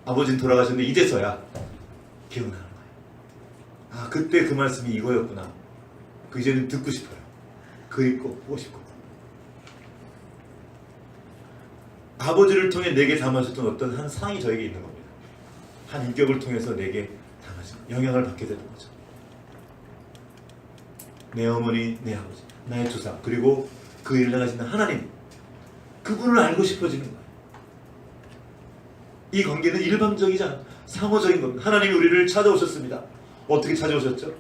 아버지는 돌아가셨는데 이제서야 기억나는 거예요. 아, 그때 그 말씀이 이거였구나. 그 이제는 듣고 싶어요. 그 읽고 보고 싶고. 아버지를 통해 내게 담아주셨던 어떤 한 상이 저에게 있는 겁니다. 한 인격을 통해서 내게 담아진 영향을 받게 되는 거죠. 내 어머니, 내 아버지, 나의 조상, 그리고 그 일을 행하시는 하나님, 그분을 알고 싶어지는 거예요. 이 관계는 일방적이지 않아요. 상호적인 겁니다. 하나님이 우리를 찾아오셨습니다. 어떻게 찾아오셨죠?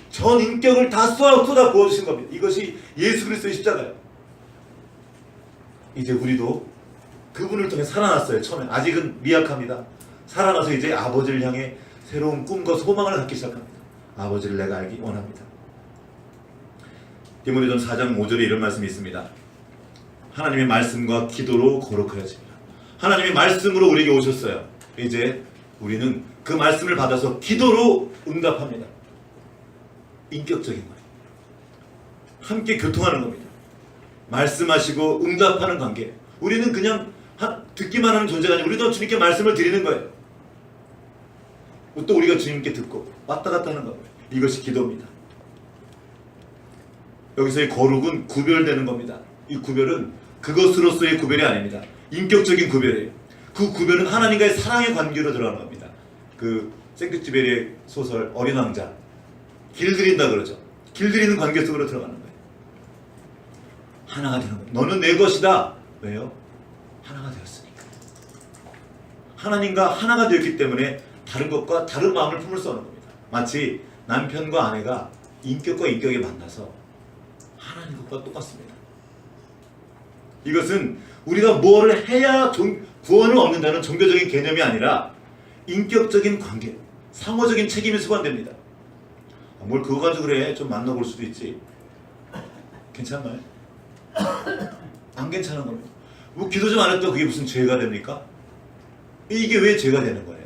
전 인격을 다 쏟아 부어주신 겁니다. 이것이 예수 그리스도의 십자가예요. 이제 우리도 그분을 통해 살아났어요. 처음에 아직은 미약합니다. 살아나서 이제 아버지를 향해 새로운 꿈과 소망을 갖기 시작합니다. 아버지를 내가 알기 원합니다. 디모데전 4장 5절에 이런 말씀이 있습니다. 하나님의 말씀과 기도로 거룩하여집니다. 하나님의 말씀으로 우리에게 오셨어요. 이제 우리는 그 말씀을 받아서 기도로 응답합니다. 인격적인 거예요. 함께 교통하는 겁니다. 말씀하시고 응답하는 관계. 우리는 그냥 듣기만 하는 존재가 아니라 우리도 주님께 말씀을 드리는 거예요. 또 우리가 주님께 듣고 왔다 갔다 하는 겁니다. 이것이 기도입니다. 여기서의 거룩은 구별되는 겁니다. 이 구별은 그것으로서의 구별이 아닙니다. 인격적인 구별이에요. 그 구별은 하나님과의 사랑의 관계로 들어가는 겁니다. 그 생크쥐베리의 소설 어린 왕자, 길들인다 그러죠. 길들이는 관계 속으로 들어가는 거예요. 하나가 되는 거예요. 너는 내 것이다. 왜요? 하나가 되었으니까. 하나님과 하나가 되었기 때문에 다른 것과 다른 마음을 품을 수 없는 겁니다. 마치 남편과 아내가 인격과 인격이 만나서 하나님 것과 똑같습니다. 이것은 우리가 뭐를 해야 구원을 얻는다는 종교적인 개념이 아니라 인격적인 관계, 상호적인 책임이 수반됩니다. 뭘 그거 가지고 그래? 좀 만나볼 수도 있지. 괜찮나요? 안 괜찮은 겁니다. 뭐 기도 좀 안 해도 그게 무슨 죄가 됩니까? 이게 왜 죄가 되는 거예요?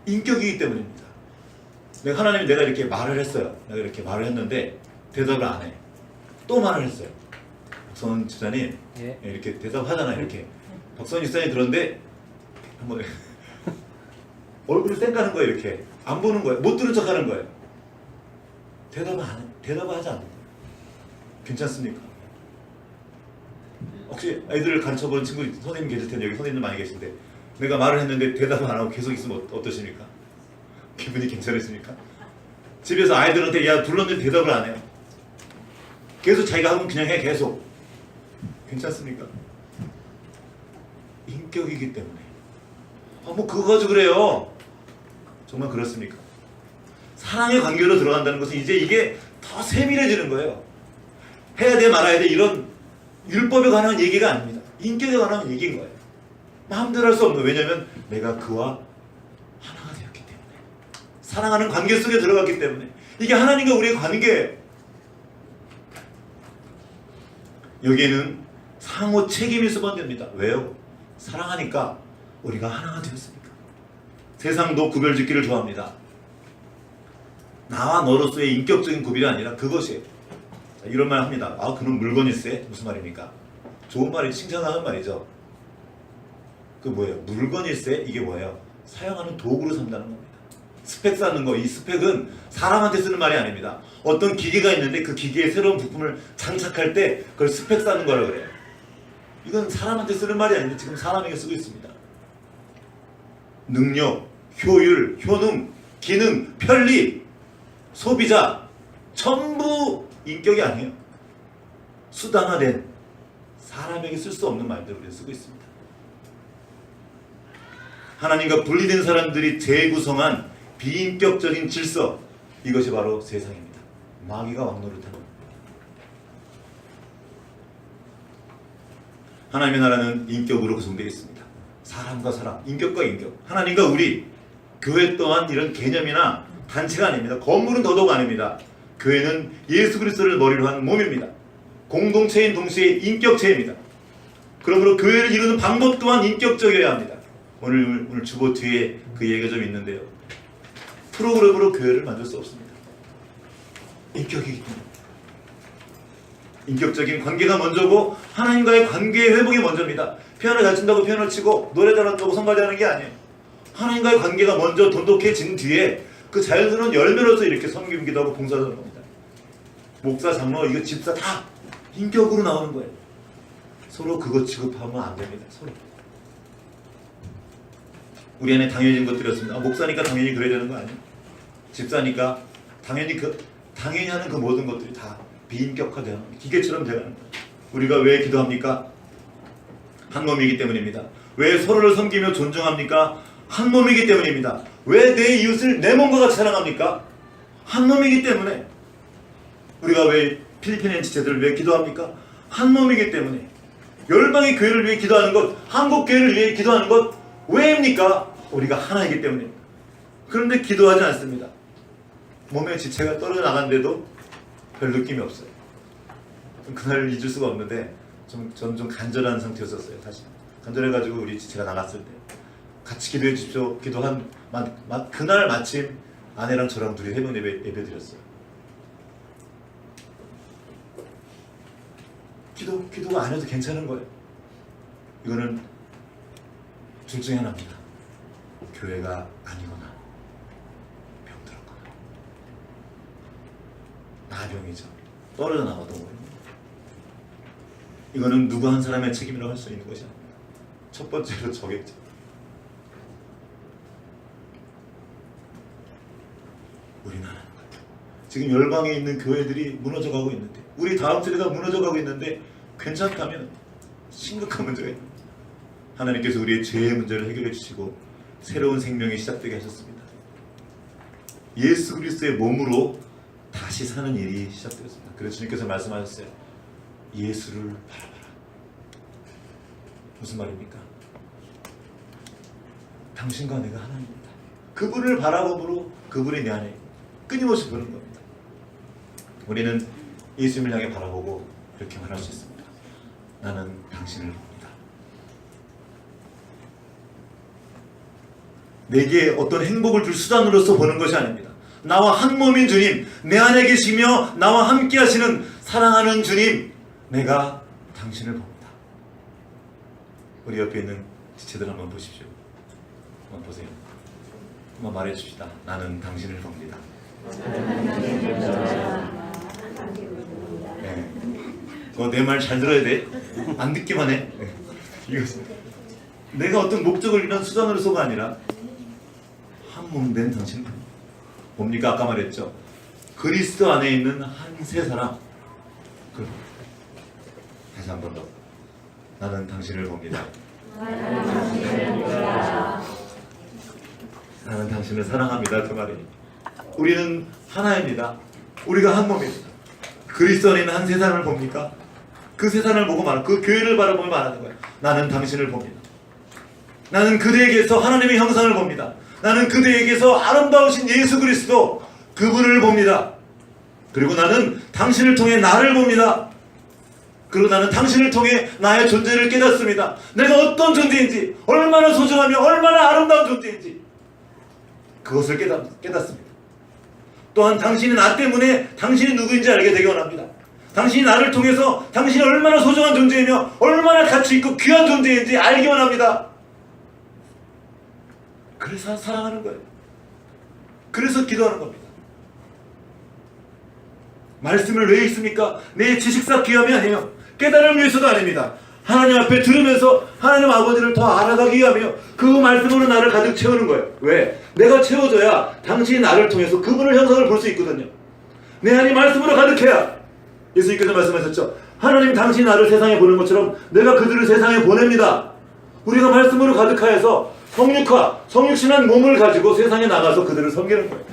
인격이기 때문입니다. 하나님이 내가 이렇게 말을 했어요. 내가 이렇게 말을 했는데 대답을 안 해. 또 말을 했어요. 박선 집사님 예. 이렇게 대답하잖아요. 이렇게 박선 집사님 들었는데 한번 얼굴을 쌩까는 거예요. 이렇게 안 보는 거예요. 못 들은 척하는 거예요. 대답을 하지 않는 거예요. 괜찮습니까? 혹시 아이들을 가르쳐보는 친구 선생님 계실 텐데 여기 선생님들 많이 계신데 내가 말을 했는데 대답을 안 하고 계속 있으면 어떠십니까? 기분이 괜찮으십니까? 집에서 아이들한테 야 불렀는데 대답을 안 해요. 계속 자기가 하면 그냥 해. 계속. 괜찮습니까? 인격이기 때문에. 뭐 그거 가지고 그래요. 정말 그렇습니까? 사랑의 관계로 들어간다는 것은 이제 이게 더 세밀해지는 거예요. 해야 돼 말아야 돼 이런 율법에 관한 얘기가 아닙니다. 인격에 관한 얘기인 거예요. 마음대로 할 수 없는. 왜냐하면 내가 그와 하나가 되었기 때문에, 사랑하는 관계 속에 들어갔기 때문에. 이게 하나님과 우리의 관계예요. 여기에는 상호 책임이 수반됩니다. 왜요? 사랑하니까 우리가 하나가 되었으니까. 세상도 구별짓기를 좋아합니다. 나와 너로서의 인격적인 구별이 아니라 그것이에요. 이런 말 합니다. 아 그는 물건일세? 무슨 말입니까? 좋은 말이 칭찬하는 말이죠. 그 뭐예요? 물건일세? 이게 뭐예요? 사용하는 도구로 삼다는 겁니다. 스펙 쌓는 거, 이 스펙은 사람한테 쓰는 말이 아닙니다. 어떤 기계가 있는데 그 기계에 새로운 부품을 장착할 때 그걸 스펙 쌓는 거라 그래요. 이건 사람한테 쓰는 말이 아닌데 지금 사람에게 쓰고 있습니다. 능력, 효율, 효능, 기능, 편리, 소비자 전부 인격이 아니에요. 수단화된 사람에게 쓸 수 없는 말들을 우리가 쓰고 있습니다. 하나님과 분리된 사람들이 재구성한 비인격적인 질서, 이것이 바로 세상입니다. 마귀가 왕노릇하는. 하나님의 나라는 인격으로 구성되어 있습니다. 사람과 사람, 인격과 인격, 하나님과 우리. 교회 또한 이런 개념이나 단체가 아닙니다. 건물은 더더욱 아닙니다. 교회는 예수 그리스도를 머리로 한 몸입니다. 공동체인 동시에 인격체입니다. 그러므로 교회를 이루는 방법 또한 인격적이어야 합니다. 오늘 주보 뒤에 그 얘기가 좀 있는데요. 프로그램으로 교회를 만들 수 없습니다. 인격이기 때문에. 인격적인 관계가 먼저고 하나님과의 관계의 회복이 먼저입니다. 피아노 잘 친다고 피아노 치고 노래 잘한다고 성가대하는 게 아니에요. 하나님과의 관계가 먼저 돈독해진 뒤에 그 자연스러운 열매로서 이렇게 섬기기도 하고 봉사도 하는 겁니다. 목사, 장로, 이거 집사 다 인격으로 나오는 거예요. 서로 그것 취급하면 안 됩니다. 서로. 우리 안에 당연해진 것들이었습니다. 목사니까 당연히 그래야 되는 거 아니에요? 집사니까 당연히 하는 그 모든 것들이 다 비인격화되는 기계처럼 되는 거예요. 우리가 왜 기도합니까? 한 몸이기 때문입니다. 왜 서로를 섬기며 존중합니까? 한 몸이기 때문입니다. 왜 내 이웃을 내 몸과 같이 사랑합니까? 한 몸이기 때문에. 우리가 왜 필리핀인 지체들을 왜 기도합니까? 한 몸이기 때문에. 열방의 교회를 위해 기도하는 것, 한국 교회를 위해 기도하는 것 왜입니까? 우리가 하나이기 때문입니다. 그런데 기도하지 않습니다. 몸의 지체가 떨어져 나간데도 별 느낌이 없어요. 그날을 잊을 수가 없는데 저는 좀 간절한 상태였었어요. 사실 간절해가지고 우리 지체가 나갔을 때 같이 기도해 주십시오. 기도한 그날 마침 아내랑 저랑 둘이 새벽 예배 드렸어요. 기도가 안 해도 괜찮은 거예요. 이거는 둘 중에 하나입니다. 교회가 아니거나 병들었거나. 나병이죠. 떨어져 나가던 거예요. 이거는 누구 한 사람의 책임이라고 할 수 있는 것이 아닙니다. 첫 번째로 저겠죠. 우리는 하는 거예요. 지금 열방에 있는 교회들이 무너져가고 있는데, 우리 다음 세대가 무너져가고 있는데 괜찮다면 심각한 문제가 있는 거예요. 하나님께서 우리의 죄의 문제를 해결해 주시고 새로운 생명이 시작되게 하셨습니다. 예수 그리스도의 몸으로 다시 사는 일이 시작되었습니다. 그래서 주님께서 말씀하셨어요. 예수를 바라봐라. 무슨 말입니까? 당신과 내가 하나입니다. 그분을 바라봄으로 그분이 내 안에 끊임없이 보는 겁니다. 우리는 예수님을 향해 바라보고 이렇게 말할 수 있습니다. 나는 당신을 봅니다. 내게 어떤 행복을 줄 수단으로서 보는 것이 아닙니다. 나와 한 몸인 주님, 내 안에 계시며 나와 함께 하시는 사랑하는 주님, 내가 당신을 봅니다. 우리 옆에 있는 지체들 한번 보십시오. 한번 보세요. 한번 말해줍시다. 나는 당신을 봅니다. 네. 내 말 잘 들어야 돼. 안 듣기만 해. 네. 이거 내가 어떤 목적을 위한 수단으로서가 아니라 한 몸 된 당신을 봅니다. 뭡니까? 아까 말했죠. 그리스도 안에 있는 한 세 사람. 다시 한 번 더. 나는 당신을 봅니다. 나는 당신을 사랑합니다. 그 말이. 우리는 하나입니다. 우리가 한 몸입니다. 그리스도 안에 있는 한 세상을 봅니까? 그 세상을 보고 말하는, 그 교회를 바라보며 말하는 거예요. 나는 당신을 봅니다. 나는 그대에게서 하나님의 형상을 봅니다. 나는 그대에게서 아름다우신 예수 그리스도 그분을 봅니다. 그리고 나는 당신을 통해 나를 봅니다. 그리고 나는 당신을 통해 나의 존재를 깨닫습니다. 내가 어떤 존재인지, 얼마나 소중하며 얼마나 아름다운 존재인지 그것을 깨닫습니다. 또한 당신이 나 때문에 당신이 누구인지 알게 되기 원합니다. 당신이 나를 통해서 당신이 얼마나 소중한 존재이며 얼마나 가치 있고 귀한 존재인지 알기 원합니다. 그래서 사랑하는 거예요. 그래서 기도하는 겁니다. 말씀을 왜 읽습니까? 내 지식 쌓기 위함이 아니에요. 깨달음을 위해서도 아닙니다. 하나님 앞에 들으면서 하나님 아버지를 더 알아가기 위하며 그 말씀으로 나를 가득 채우는 거예요. 왜? 내가 채워져야 당신이 나를 통해서 그분의 형상을 볼 수 있거든요. 내 안이 말씀으로 가득해야. 예수님께서 말씀하셨죠. 하나님 당신이 나를 세상에 보는 것처럼 내가 그들을 세상에 보냅니다. 우리가 말씀으로 가득하여서 성육신한 몸을 가지고 세상에 나가서 그들을 섬기는 거예요.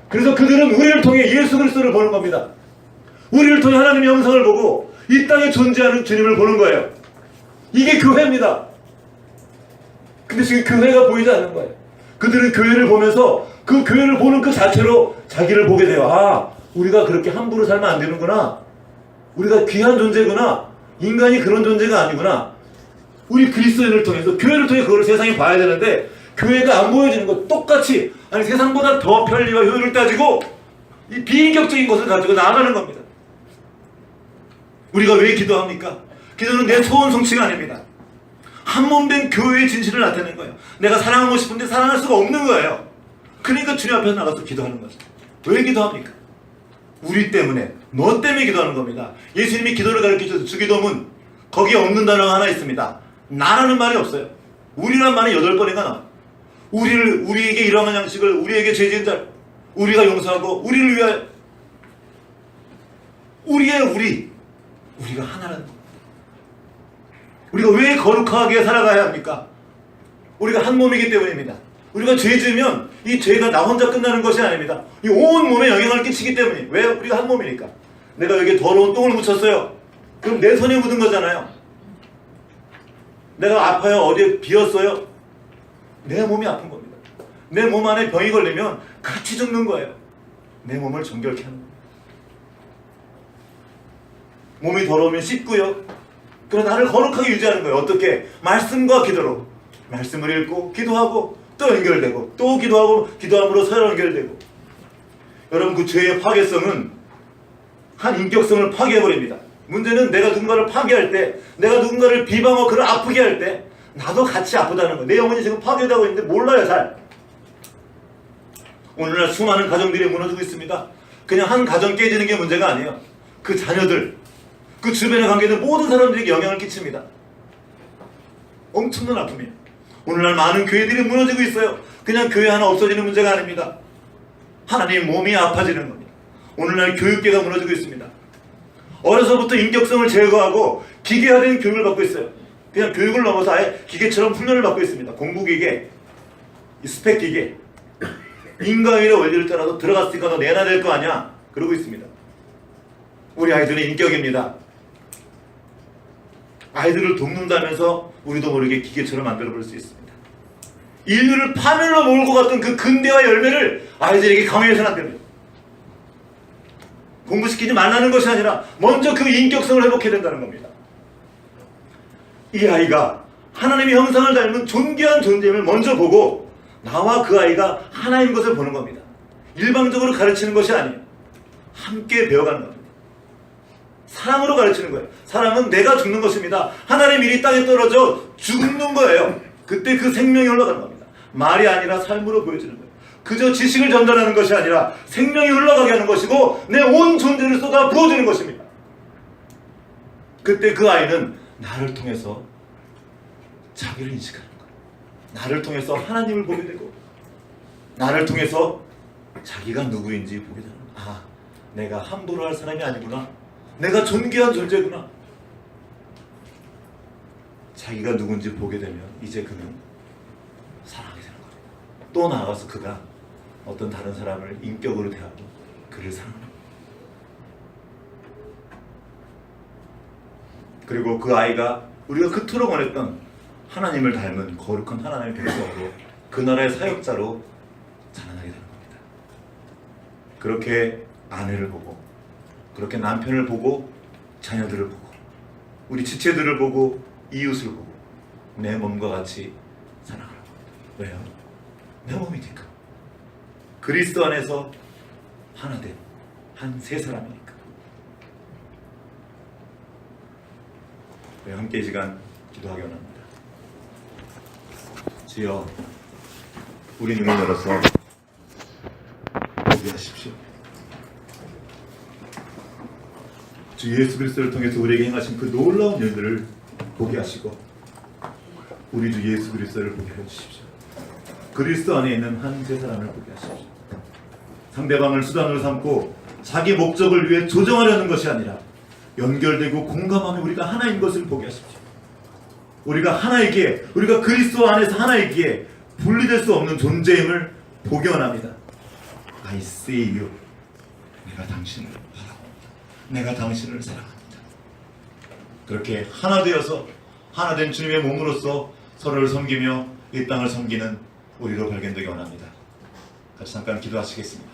그래서 그들은 우리를 통해 예수 그리스도를 보는 겁니다. 우리를 통해 하나님의 형상을 보고 이 땅에 존재하는 주님을 보는 거예요. 이게 교회입니다. 근데 지금 교회가 보이지 않는 거예요. 그들은 교회를 보면서 그 교회를 보는 그 자체로 자기를 보게 돼요. 아, 우리가 그렇게 함부로 살면 안 되는구나. 우리가 귀한 존재구나. 인간이 그런 존재가 아니구나. 우리 그리스도인을 통해서 교회를 통해 그걸 세상에 봐야 되는데 교회가 안 보여지는 것 똑같이 아니 세상보다 더 편리와 효율을 따지고 이 비인격적인 것을 가지고 나아가는 겁니다. 우리가 왜 기도합니까? 기도는 내 소원 성취가 아닙니다. 한 몸 된 교회의 진실을 나타내는 거예요. 내가 사랑하고 싶은데 사랑할 수가 없는 거예요. 그러니까 주님 앞에서 나가서 기도하는 거죠. 왜 기도합니까? 우리 때문에, 너 때문에 기도하는 겁니다. 예수님이 기도를 가르치셔서 주기도문 거기에 없는 단어가 하나 있습니다. 나라는 말이 없어요. 우리란 말이 8번인가 나와요. 우리에게 일어난 양식을 우리에게 죄 지은 자 우리가 용서하고 우리를 위하여 우리가 하나라는 겁니다. 우리가 왜 거룩하게 살아가야 합니까? 우리가 한 몸이기 때문입니다. 우리가 죄 지으면 이 죄가 나 혼자 끝나는 것이 아닙니다. 이 온 몸에 영향을 끼치기 때문에. 왜? 우리가 한 몸이니까. 내가 여기에 더러운 똥을 묻혔어요. 그럼 내 손에 묻은 거잖아요. 내가 아파요. 어디에 비었어요. 내 몸이 아픈 겁니다. 내 몸 안에 병이 걸리면 같이 죽는 거예요. 내 몸을 정결케 하는 겁니다. 몸이 더러우면 씻고요. 그러나 나를 거룩하게 유지하는 거예요. 어떻게? 말씀과 기도로. 말씀을 읽고 기도하고 또 연결되고 또 기도하고 기도함으로 서로 연결되고. 여러분 그 죄의 파괴성은 한 인격성을 파괴해버립니다. 문제는 내가 누군가를 파괴할 때 내가 누군가를 비방하고 그를 아프게 할 때 나도 같이 아프다는 거예요. 내 영혼이 지금 파괴되고 있는데 몰라요 잘. 오늘날 수많은 가정들이 무너지고 있습니다. 그냥 한 가정 깨지는 게 문제가 아니에요. 그 자녀들 그 주변의 관계들 모든 사람들에게 영향을 끼칩니다. 엄청난 아픔이에요. 오늘날 많은 교회들이 무너지고 있어요. 그냥 교회 하나 없어지는 문제가 아닙니다. 하나님 몸이 아파지는 겁니다. 오늘날 교육계가 무너지고 있습니다. 어려서부터 인격성을 제거하고 기계화된 교육을 받고 있어요. 그냥 교육을 넘어서 아예 기계처럼 훈련을 받고 있습니다. 공부기계, 스펙기계, 인과의 원리를 따라서 들어갔으니까 너 내놔야 될 거 아니야? 그러고 있습니다. 우리 아이들은 인격입니다. 아이들을 돕는다면서 우리도 모르게 기계처럼 만들어볼 수 있습니다. 인류를 파멸로 몰고 갔던 그 근대화 열매를 아이들에게 강요해서는 안 됩니다. 공부시키지 말라는 것이 아니라 먼저 그 인격성을 회복해야 된다는 겁니다. 이 아이가 하나님의 형상을 닮은 존귀한 존재임을 먼저 보고 나와 그 아이가 하나인 것을 보는 겁니다. 일방적으로 가르치는 것이 아니에요. 함께 배워가는 겁니다. 사랑으로 가르치는 거예요. 사랑은 내가 죽는 것입니다. 하나님 일이 땅에 떨어져 죽는 거예요. 그때 그 생명이 흘러가는 겁니다. 말이 아니라 삶으로 보여주는 거예요. 그저 지식을 전달하는 것이 아니라 생명이 흘러가게 하는 것이고 내 온 존재를 쏟아 부어주는 것입니다. 그때 그 아이는 나를 통해서 자기를 인식하는 거예요. 나를 통해서 하나님을 보게 되고 나를 통해서 자기가 누구인지 보게 되는 거예요. 아, 내가 함부로 할 사람이 아니구나. 내가 존귀한 존재구나. 자기가 누군지 보게 되면 이제 그는 사랑하게 되는 겁니다. 또 나아가서 그가 어떤 다른 사람을 인격으로 대하고 그를 사랑합니다. 그리고 그 아이가 우리가 그토록 원했던 하나님을 닮은 거룩한 하나님의 백성으로 그 나라의 사역자로 자라나게 되는 겁니다. 그렇게 아내를 보고 그렇게 남편을 보고 자녀들을 보고 우리 지체들을 보고 이웃을 보고 내 몸과 같이 사랑하라고 합니다. 왜요? 내 몸이니까. 그리스도 안에서 하나 된 한 세 사람이니까. 함께 이 시간 기도하기 원합니다. 주여, 우리 눈을 열어서 보게 하십시오. 주 예수 그리스도를 통해서 우리에게 행하신 그 놀라운 일들을 보게 하시고 우리 주 예수 그리스도를 보게 해주십시오. 그리스도 안에 있는 한 세 사람을 보게 하십시오. 상대방을 수단으로 삼고 자기 목적을 위해 조정하려는 것이 아니라 연결되고 공감하며 우리가 하나인 것을 보게 하십시오. 우리가 하나이기에, 우리가 그리스도 안에서 하나이기에 분리될 수 없는 존재임을 보게 원합니다. I see you. 내가 당신을 바라봅니다. 내가 당신을 사랑합니다. 그렇게 하나 되어서 하나 된 주님의 몸으로서 서로를 섬기며 이 땅을 섬기는 우리로 발견되기 원합니다. 같이 잠깐 기도하시겠습니다.